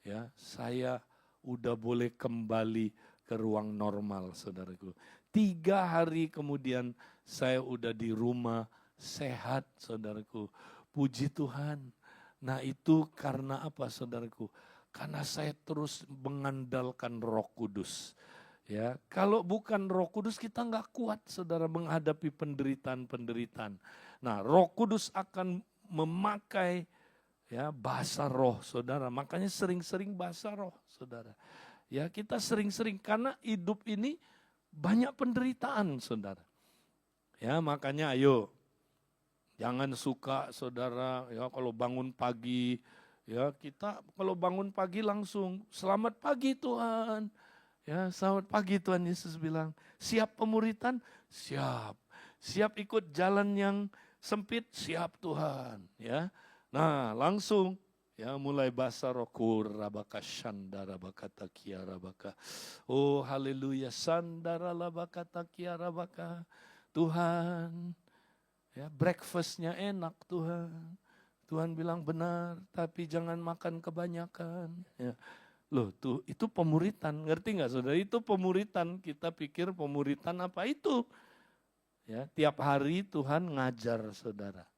Speaker 1: ya saya udah boleh kembali ke ruang normal, saudaraku. 3 hari kemudian saya udah di rumah sehat, saudaraku. Puji Tuhan. Nah itu karena apa, saudaraku? Karena saya terus mengandalkan Roh Kudus. Ya, kalau bukan Roh Kudus kita nggak kuat, saudara, menghadapi penderitaan-penderitaan. Nah, Roh Kudus akan memakai ya bahasa roh, saudara. Makanya sering-sering bahasa roh, saudara. Ya, kita sering-sering karena hidup ini banyak penderitaan, saudara. Ya, makanya ayo jangan suka, saudara, ya kalau bangun pagi, ya kita kalau bangun pagi langsung selamat pagi Tuhan. Ya, selamat pagi Tuhan Yesus bilang, siap pemuritan? Siap. Siap ikut jalan yang sempit? Siap Tuhan. Ya, nah langsung ya mulai bahasa roh kurabaka shandarabaka takiarabaka. Oh haleluya, sandaralabaka takiarabaka. Tuhan, ya breakfastnya enak Tuhan. Tuhan bilang benar, tapi jangan makan kebanyakan. Ya. Loh tuh itu pemuritan, ngerti nggak saudara? Itu pemuritan, kita pikir pemuritan apa itu? Ya, tiap hari Tuhan ngajar saudara.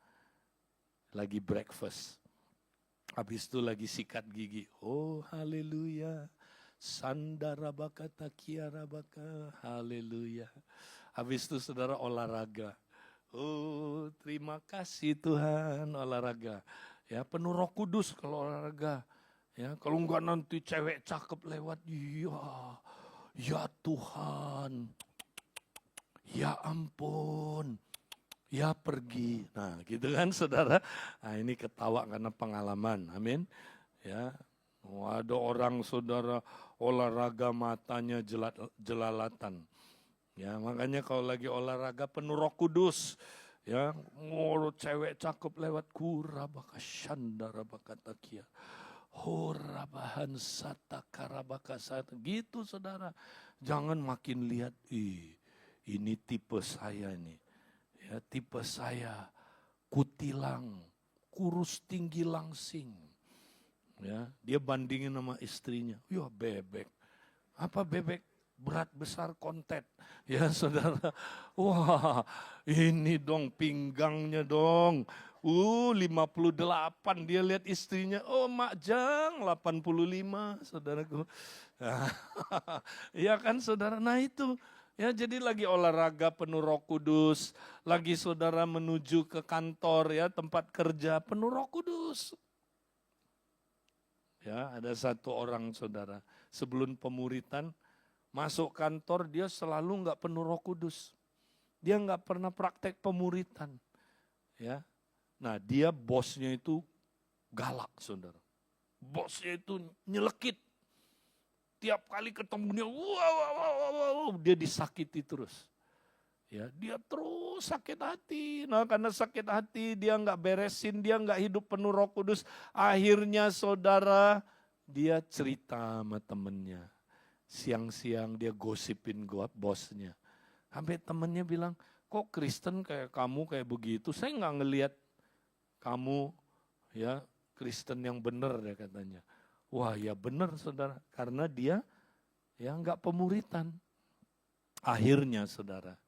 Speaker 1: Lagi breakfast, habis itu lagi sikat gigi. Oh haleluya, sandarabaka takiarabaka, haleluya. Habis itu saudara olahraga. Oh terima kasih Tuhan, olahraga. Ya penuh Roh Kudus kalau olahraga. Ya, kalau enggak nanti cewek cakep lewat, ya Tuhan, ya ampun, ya pergi. Nah gitu kan saudara, nah ini ketawa karena pengalaman, amin. Ya, ada orang saudara olahraga matanya jelalatan. Ya, makanya kalau lagi olahraga penuh Roh Kudus, ya, cewek cakep lewat kurabaka shandarabaka takia. Horabahan sata karabaka sata. Gitu saudara. Jangan makin lihat, ini tipe saya nih. Ya, tipe saya kutilang, kurus tinggi langsing. Ya, dia bandingin sama istrinya. Ya bebek. Apa bebek? Berat besar kontet. Ya saudara, wah ini dong pinggangnya dong. 58 dia lihat istrinya, oh Mak Jang 85 saudaraku. Ya kan saudara, nah itu. Ya jadi lagi olahraga penuh Roh Kudus, lagi saudara menuju ke kantor ya tempat kerja penuh Roh Kudus. Ya ada satu orang saudara, sebelum pemuritan, masuk kantor dia selalu nggak penuh Roh Kudus. Dia nggak pernah praktek pemuritan. Ya, nah dia bosnya itu galak saudara. Bosnya itu nyelekit. Tiap kali ketemu dia, dia disakiti terus. Ya, dia terus sakit hati. Nah karena sakit hati dia nggak beresin, dia nggak hidup penuh Roh Kudus. Akhirnya saudara dia cerita sama temennya. Siang-siang dia gosipin bosnya. Sampai temennya bilang, kok Kristen kayak kamu kayak begitu? Saya nggak ngelihat kamu ya Kristen yang benar ya katanya. Wah ya benar saudara, karena dia ya nggak pemuritan. Akhirnya saudara,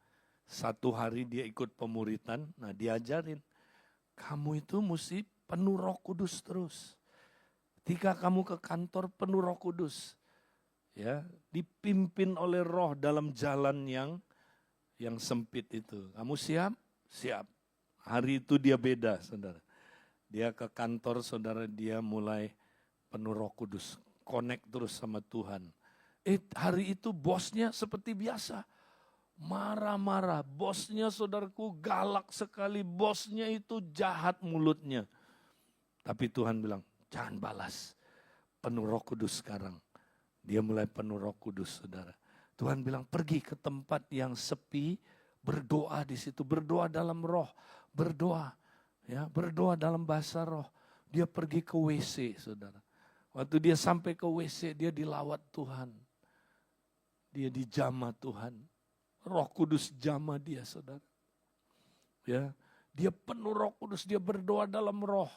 Speaker 1: satu hari dia ikut pemuritan, nah diajarin, kamu itu mesti penuh Roh Kudus terus. Ketika kamu ke kantor penuh Roh Kudus, ya dipimpin oleh Roh dalam jalan yang sempit itu. Kamu siap? Siap. Hari itu dia beda, saudara. Dia ke kantor, saudara, dia mulai penuh Roh Kudus, connect terus sama Tuhan. Hari itu bosnya seperti biasa, marah-marah. Bosnya, saudaraku, galak sekali. Bosnya itu jahat mulutnya. Tapi Tuhan bilang, jangan balas. Penuh Roh Kudus sekarang. Dia mulai penuh Roh Kudus, saudara. Tuhan bilang, pergi ke tempat yang sepi, berdoa di situ, berdoa dalam roh, berdoa, ya, berdoa dalam bahasa roh. Dia pergi ke WC, saudara. Waktu dia sampai ke WC, dia dilawat Tuhan. Dia dijamah Tuhan. Roh Kudus jamah dia, saudara. Ya, dia penuh Roh Kudus, dia berdoa dalam roh.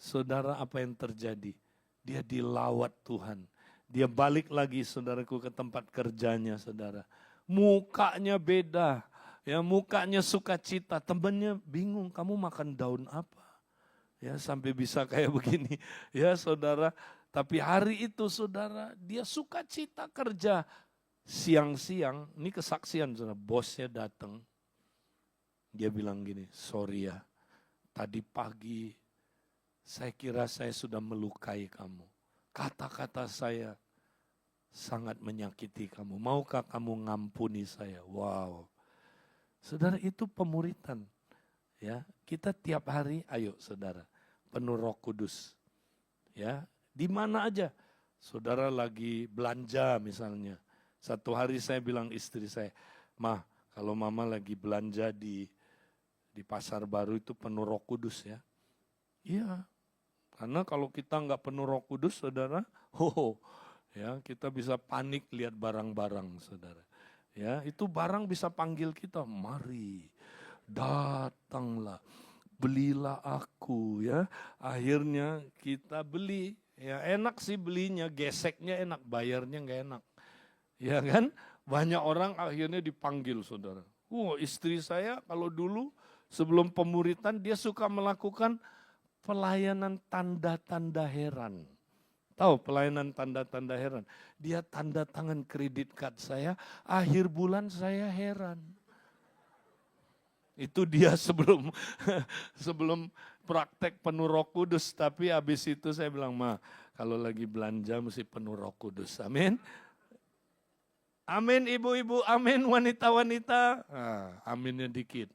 Speaker 1: Saudara, apa yang terjadi? Dia dilawat Tuhan. Dia balik lagi, saudaraku, ke tempat kerjanya, saudara. Mukanya beda, ya, mukanya sukacita. Temannya bingung, kamu makan daun apa? Ya, sampai bisa kayak begini. Ya, saudara. Tapi hari itu, saudara, dia sukacita kerja. Siang-siang, ini kesaksian, saudara. Bosnya datang. Dia bilang gini, sorry ya, tadi pagi saya kira saya sudah melukai kamu. Kata-kata saya sangat menyakiti kamu. Maukah kamu ngampuni saya? Wow. Saudara, itu pemuritan. Ya, kita tiap hari, ayo saudara, penuh Roh Kudus. Ya, di mana aja. Saudara lagi belanja misalnya. Satu hari saya bilang istri saya, "Mah, kalau mama lagi belanja di pasar baru itu penuh Roh Kudus ya." Iya. Karena kalau kita nggak penuh Roh Kudus, saudara, ya kita bisa panik lihat barang-barang, saudara. Ya, itu barang bisa panggil kita, mari, datanglah, belilah aku, ya. Akhirnya kita beli, ya enak sih belinya, geseknya enak, bayarnya nggak enak, ya kan? Banyak orang akhirnya dipanggil, saudara. Istri saya kalau dulu sebelum pemuritan dia suka melakukan pelayanan tanda-tanda heran. Tahu pelayanan tanda-tanda heran? Dia tanda tangan kredit card saya, akhir bulan saya heran. Itu dia sebelum sebelum praktek penuh Roh Kudus, tapi habis itu saya bilang, "Ma, kalau lagi belanja mesti penuh Roh Kudus." Amin. Amin ibu-ibu, amin wanita-wanita. Aminnya dikit.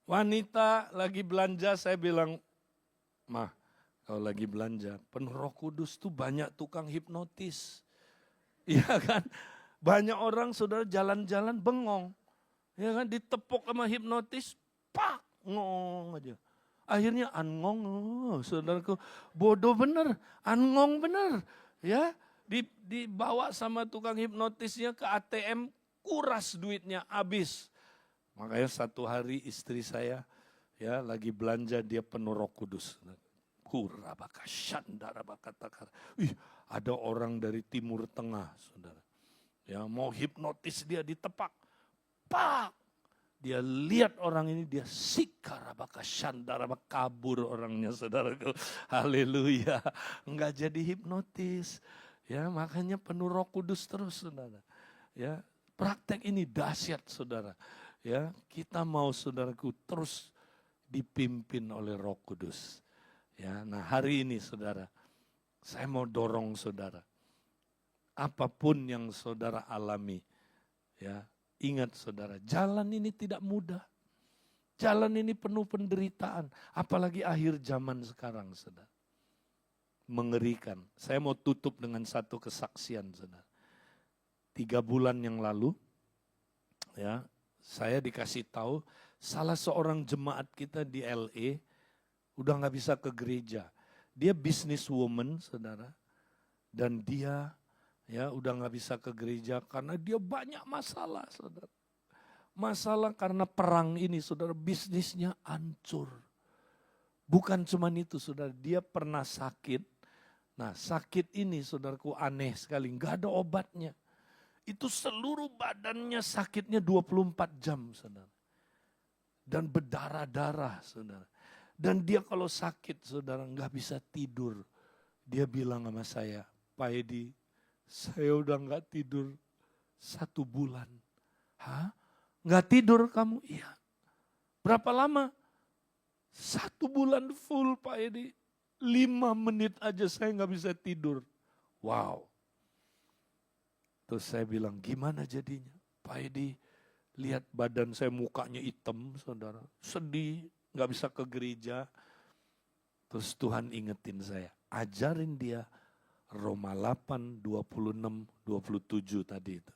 Speaker 1: Wanita lagi belanja, saya bilang, "Mah, kalau lagi belanja, penuh Roh Kudus tuh banyak tukang hipnotis." Iya kan? Banyak orang saudara jalan-jalan bengong. Ya kan, ditepuk sama hipnotis, pak, ngong aja. Akhirnya angong, saudaraku, bodoh bener, angong bener. Ya, dibawa sama tukang hipnotisnya ke ATM, kuras duitnya, habis. Makanya satu hari istri saya ya lagi belanja, dia penuh Roh Kudus. Kurabaka shandarabakatakar. Ada orang dari Timur Tengah, saudara. Ya, mau hipnotis dia ditepak. Pak! Dia lihat orang ini, dia sikarabaka shandarabaka, kabur orangnya, saudaraku. Haleluya. Enggak jadi hipnotis. Ya, makanya penuh Roh Kudus terus, saudara. Ya, praktek ini dahsyat, saudara. Ya, kita mau, saudaraku, terus dipimpin oleh Roh Kudus. Ya, nah hari ini, saudara, saya mau dorong saudara. Apapun yang saudara alami, ya, ingat saudara, jalan ini tidak mudah. Jalan ini penuh penderitaan, apalagi akhir zaman sekarang, saudara. Mengerikan. Saya mau tutup dengan satu kesaksian, saudara. 3 bulan yang lalu, ya, saya dikasih tahu salah seorang jemaat kita di LA udah nggak bisa ke gereja. Dia businesswoman, saudara, dan dia ya udah nggak bisa ke gereja karena dia banyak masalah, saudara. Masalah karena perang ini, saudara, bisnisnya hancur. Bukan cuma itu, saudara, dia pernah sakit. Nah, sakit ini, saudaraku, aneh sekali, nggak ada obatnya. Itu seluruh badannya sakitnya 24 jam, saudara. Dan berdarah-darah, saudara. Dan dia kalau sakit, saudara, nggak bisa tidur. Dia bilang sama saya, Pak Edi, saya udah nggak tidur 1 bulan. Hah? Nggak tidur kamu? Iya. Berapa lama? 1 bulan full, Pak Edi. 5 menit aja saya nggak bisa tidur. Wow. Terus saya bilang, gimana jadinya? Pak Edi, lihat badan saya, mukanya hitam, saudara. Sedih, nggak bisa ke gereja. Terus Tuhan ingetin saya, ajarin dia Roma 8, 26, 27 tadi itu.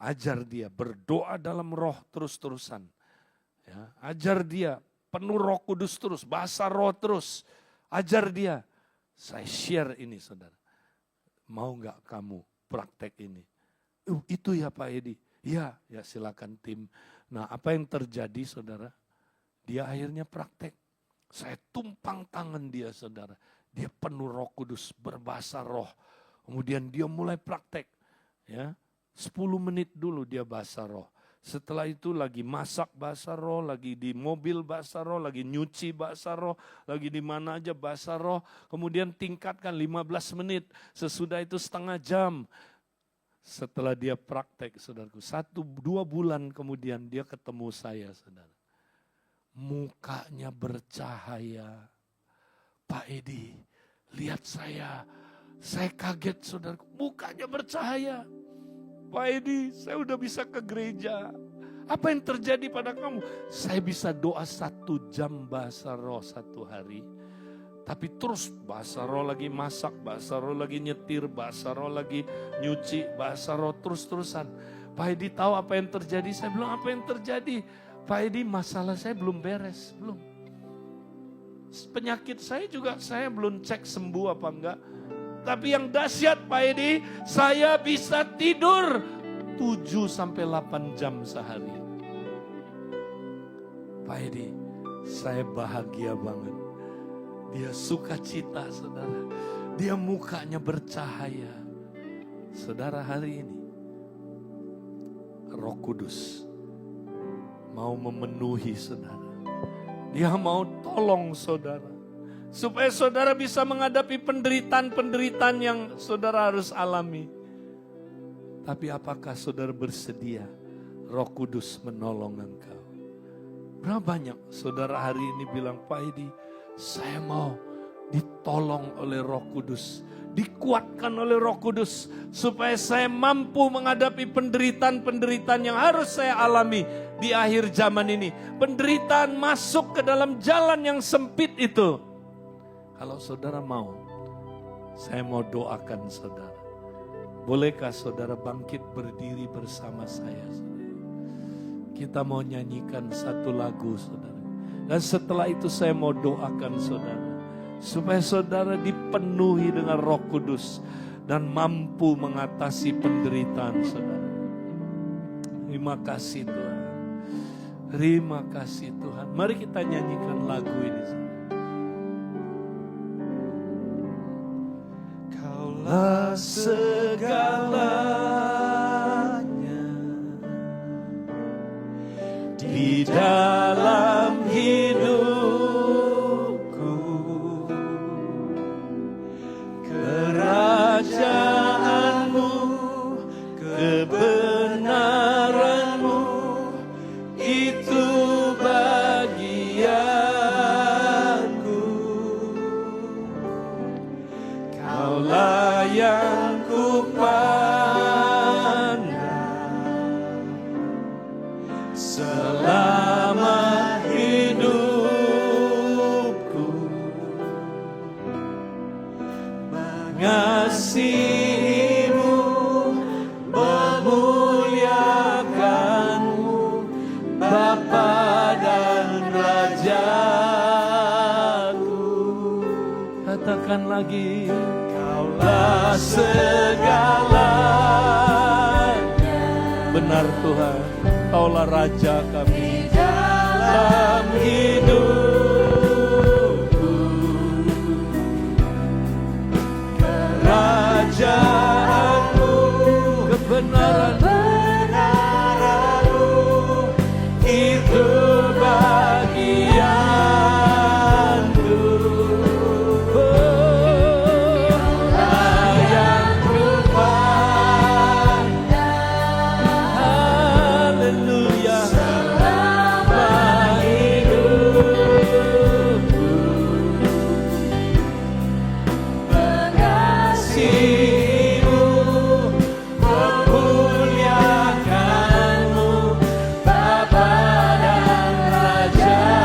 Speaker 1: Ajar dia berdoa dalam roh terus-terusan. Ya, ajar dia penuh Roh Kudus terus, bahasa roh terus. Ajar dia. Saya share ini, saudara. Mau nggak kamu praktek ini? Itu ya Pak Edi. Ya silakan tim. Nah, apa yang terjadi, saudara? Dia akhirnya praktek. Saya tumpang tangan dia, saudara. Dia penuh Roh Kudus, berbahasa roh. Kemudian dia mulai praktek. Ya, 10 menit dulu dia bahasa roh. Setelah itu lagi masak bahasa roh, lagi di mobil bahasa roh, lagi nyuci bahasa roh, lagi di mana aja bahasa roh. Kemudian tingkatkan 15 menit, sesudah itu setengah jam. Setelah dia praktek, saudaraku, 1-2 bulan kemudian dia ketemu saya, saudara. Mukanya bercahaya. Pak Edi, lihat saya kaget, saudaraku, mukanya bercahaya. Pak Edi, saya udah bisa ke gereja. Apa yang terjadi pada kamu? Saya bisa doa 1 jam bahasa roh 1 hari. Tapi terus bahasa roh lagi masak, bahasa roh lagi nyetir, bahasa roh lagi nyuci, bahasa roh terus-terusan. Pak Edi tahu apa yang terjadi? Saya bilang, apa yang terjadi? Pak Edi, masalah saya belum beres, belum. Penyakit saya juga saya belum cek sembuh apa enggak. Tapi yang dahsyat Pak Edi, saya bisa tidur 7-8 jam sehari. Pak Edi, saya bahagia banget. Dia sukacita, saudara. Dia mukanya bercahaya. Saudara, hari ini Roh Kudus mau memenuhi saudara. Dia mau tolong saudara. Supaya saudara bisa menghadapi penderitaan-penderitaan yang saudara harus alami. Tapi apakah saudara bersedia Roh Kudus menolong engkau? Berapa banyak saudara hari ini bilang, Pak Edi, saya mau ditolong oleh Roh Kudus. Dikuatkan oleh Roh Kudus. Supaya saya mampu menghadapi penderitaan-penderitaan yang harus saya alami di akhir zaman ini. Penderitaan masuk ke dalam jalan yang sempit itu. Kalau saudara mau, saya mau doakan saudara. Bolehkah saudara bangkit berdiri bersama saya? Kita mau nyanyikan satu lagu saudara. Dan setelah itu saya mau doakan saudara. Supaya saudara dipenuhi dengan Roh Kudus. Dan mampu mengatasi penderitaan saudara. Terima kasih Tuhan. Terima kasih Tuhan. Mari kita nyanyikan lagu ini. Kaulah segalanya di dalam hidupku, kerajaanmu, kebenaranmu, itu bagianku. Kaulah yang kupandang selama hidupku, mengasihimu, memuliakanmu, Bapa dan Rajaku. Katakan lagi, Kaulah segalanya. Benar Tuhan, Kaulah Raja kami dalam hidupku, kerajaanmu, kebenaranmu, itu bagianku. Kaulah yang kupandang, haleluya, selama hidupku, mengasihimu, memuliakanmu, Bapa dan Rajaku.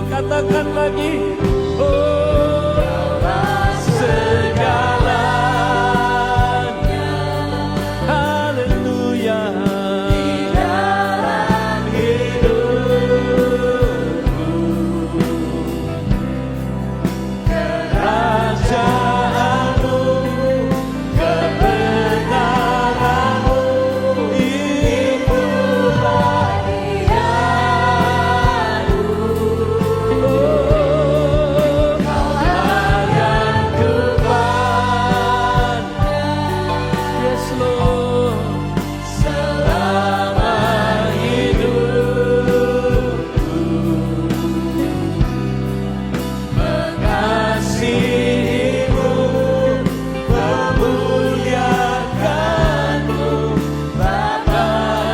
Speaker 1: Katakan lagi, oh segalanya, haleluya, di dalam hidupku, kerajaanmu, kebenaranmu, itu bagianku. Kaulah yang kupandang, yes Lord, selama hidupku, mengasihimu, memuliakanmu, Bapa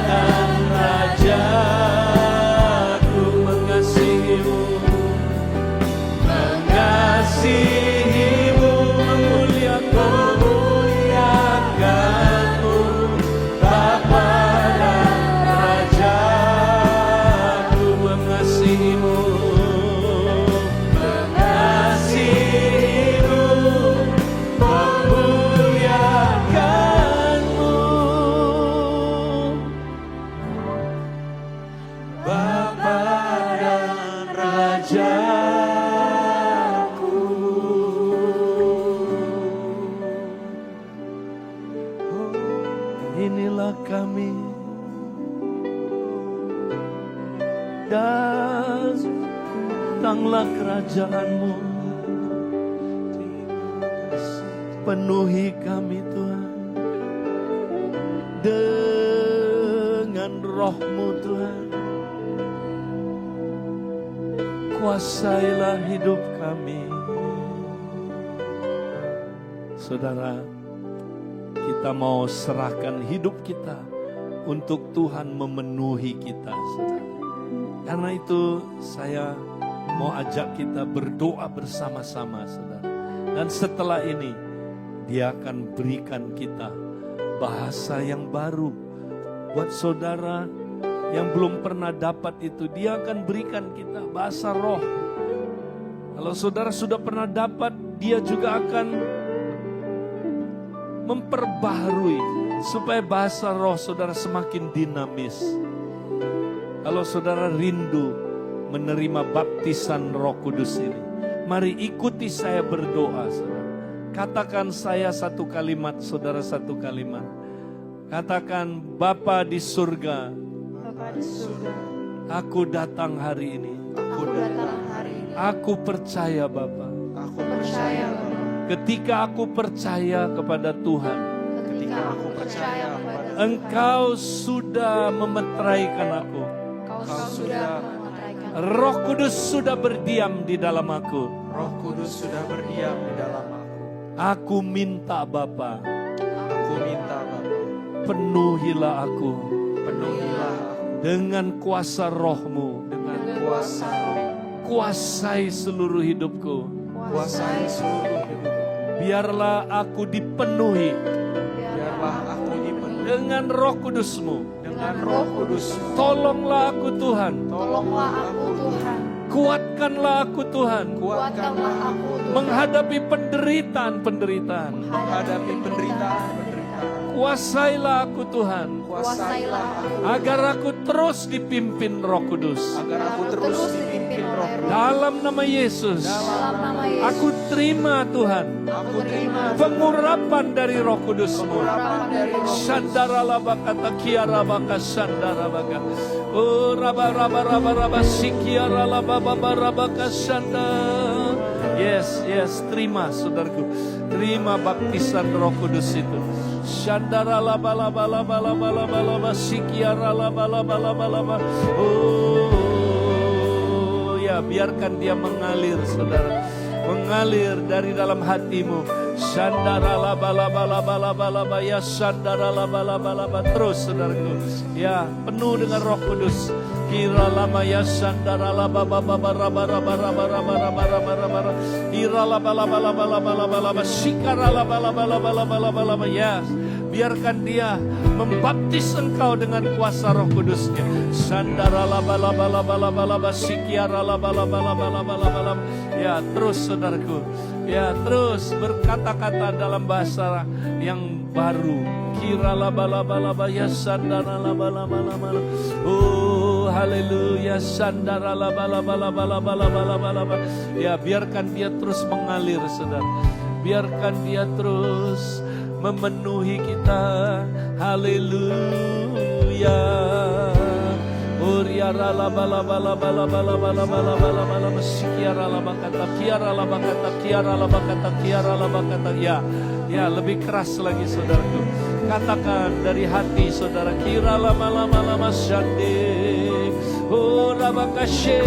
Speaker 1: dan Rajaku. Mengasihimu, mengasihimu, memuliakanmu, Bapa dan Rajaku. Mengasihimu, mengasihimu, memuliakanmu, Bapa dan Rajaku. Inilah kami, datanglah kerajaan-Mu, penuhi kami Tuhan dengan Roh-Mu Tuhan. Kuasailah hidup kami. Saudara, kita mau serahkan hidup kita untuk Tuhan memenuhi kita, saudara. Karena itu saya mau ajak kita berdoa bersama-sama, saudara. Dan setelah ini Dia akan berikan kita bahasa yang baru. Buat saudara yang belum pernah dapat itu, Dia akan berikan kita bahasa roh. Kalau saudara sudah pernah dapat, Dia juga akan memperbaharui supaya bahasa roh saudara semakin dinamis. Kalau saudara rindu menerima baptisan Roh Kudus ini, mari ikuti saya berdoa, saudara. Katakan saya satu kalimat, saudara satu kalimat. Katakan, Bapa di surga, aku datang hari ini. Aku percaya Bapa. Ketika aku percaya kepada Tuhan, Engkau sudah memeteraikan aku. Roh Kudus sudah berdiam di dalam aku. Aku minta Bapa. Penuhilah aku. Dengan kuasa Roh-Mu. Kuasai seluruh hidupku. Biarlah aku dipenuhi. Dengan Roh Kudus-Mu. Tolonglah aku Tuhan. Kuatkanlah aku Tuhan. Menghadapi penderitaan. Kuasailah aku Tuhan. Agar aku terus dipimpin Roh Kudus. Dalam nama Yesus. Aku terima Tuhan. Pengurapan dari Roh Kudus-Mu. Shandaralabakata kiarabaka shandarabaka. Oh raba sikiaralababababaka shandar. Yes, terima saudaraku. Terima baptisan Roh Kudus itu. Shandaralabalabalabalabalaba sikiaralabalabalaba. Oh ya, biarkan dia mengalir saudara. Mengalir dari dalam hatimu. Shandaralabalabalaba ya shandaralabalabalaba. Terus saudaraku. Ya, penuh dengan Roh Kudus. Kira lama ya shandaralababababarabarabarabarabarabarabarabarabara. Iralabalabalabalabalaba shikaralabalabalabalabalaba. Ya, biarkan dia membaptis engkau dengan kuasa Roh Kudusnya. Shandaralabalabalabalabalaba shikiaralabalabalabalabalaba. Ya, terus saudaraku. Ya, terus berkata-kata dalam bahasa yang baru. Kiralabalabalaba ya shandaralabalabalaba. Oh, haleluya. Shandaralabalabalabalabalaba. Ya, biarkan dia terus mengalir, saudara. Biarkan dia terus memenuhi kita. Haleluya. Ya, lebih keras lagi saudaraku. Katakan dari hati saudara. Kira lama syande. Oh rabakashe.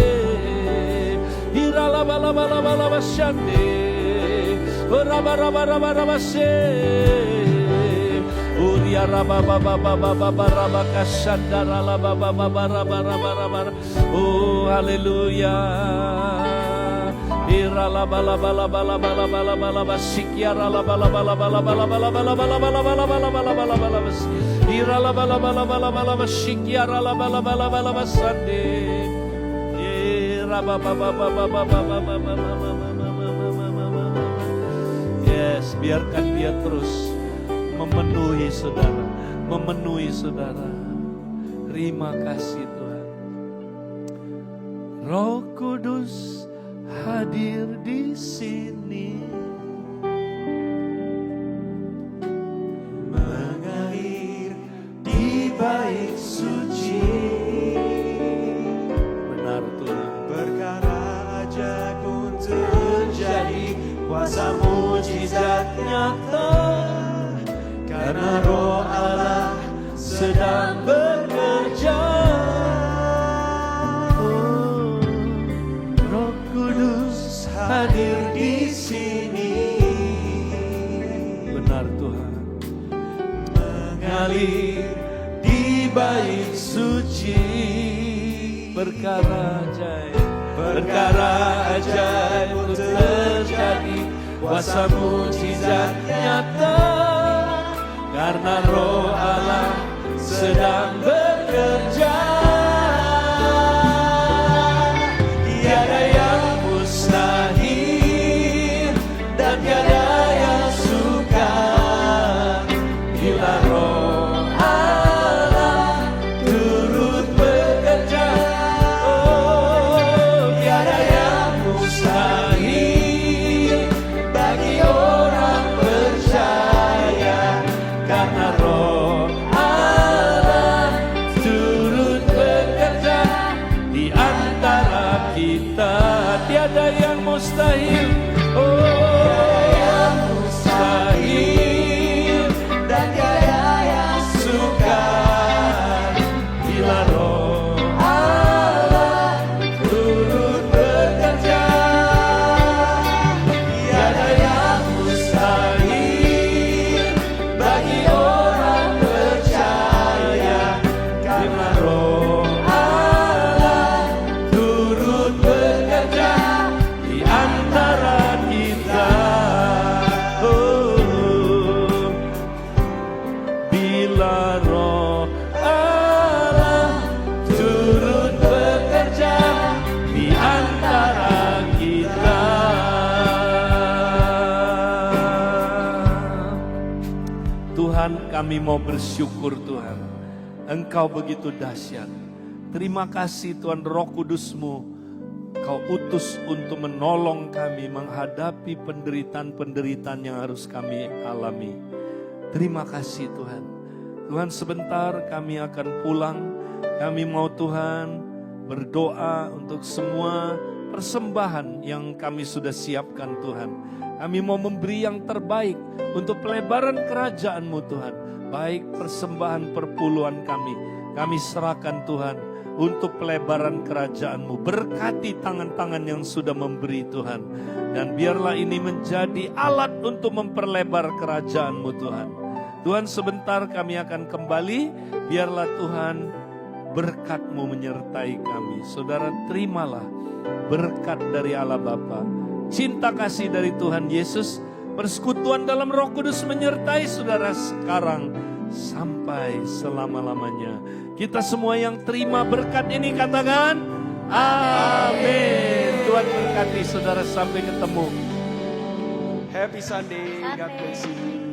Speaker 1: Kira lama syande. Oh rabarabarabarabashe. Uria rabababababababababakashandaralababababarabarabarabar. Oh haleluya. Iralabalabalabalabalabalabalaba shikiaralabalabalabalabalabalabalabalabalabalabalabalabalabalabalabalabalabalabalabas. Iralabalabalabalabalaba shikiaralabalabalabalabalabas sande. Yes, biarkan dia terus memenuhi saudara, memenuhi saudara. Terima kasih Tuhan. Roh Kudus hadir di sini, mengalir di bait suci. Benar Tuhan. Perkara ajaib untuk terjadi, kuasa mujizat nyata. Karena Roh Allah sedang bekerja. Oh, Roh Kudus hadir di sini. Benar Tuhan. Mengalir di bait suci. Perkara ajaib untuk terjadi, kuasa mujizat nyata. Karena Roh Allah sedang bekerja. Tiada yang mustahil dan tiada yang sukar. antara kita. Tiada yang mustahil, oh yang mustahil, dan tiada yang sukar bila Roh Allah turut bekerja. Tiada yang mustahil bagi orang percaya, karena Roh Allah turut bekerja di antara kita. Oh, bila Roh Allah turut bekerja di antara kita. Tuhan, kami mau bersyukur Tuhan, Engkau begitu dahsyat. Terima kasih Tuhan, Roh Kudus-Mu Kau utus untuk menolong kami menghadapi penderitaan-penderitaan yang harus kami alami. Terima kasih Tuhan. Tuhan, sebentar kami akan pulang. Kami mau Tuhan berdoa untuk semua persembahan yang kami sudah siapkan Tuhan. Kami mau memberi yang terbaik untuk pelebaran kerajaan-Mu Tuhan. Baik persembahan perpuluhan kami serahkan Tuhan untuk pelebaran kerajaan-Mu. Berkati tangan-tangan yang sudah memberi Tuhan. Dan biarlah ini menjadi alat untuk memperlebar kerajaan-Mu Tuhan. Tuhan, sebentar kami akan kembali. Biarlah Tuhan berkat-Mu menyertai kami. Saudara, terimalah berkat dari Allah Bapa, cinta kasih dari Tuhan Yesus, persekutuan dalam Roh Kudus menyertai saudara sekarang sampai selama-lamanya. Kita semua yang terima berkat ini katakan amin. Tuhan berkati saudara, sampai ketemu.
Speaker 2: Happy Sunday. God bless you.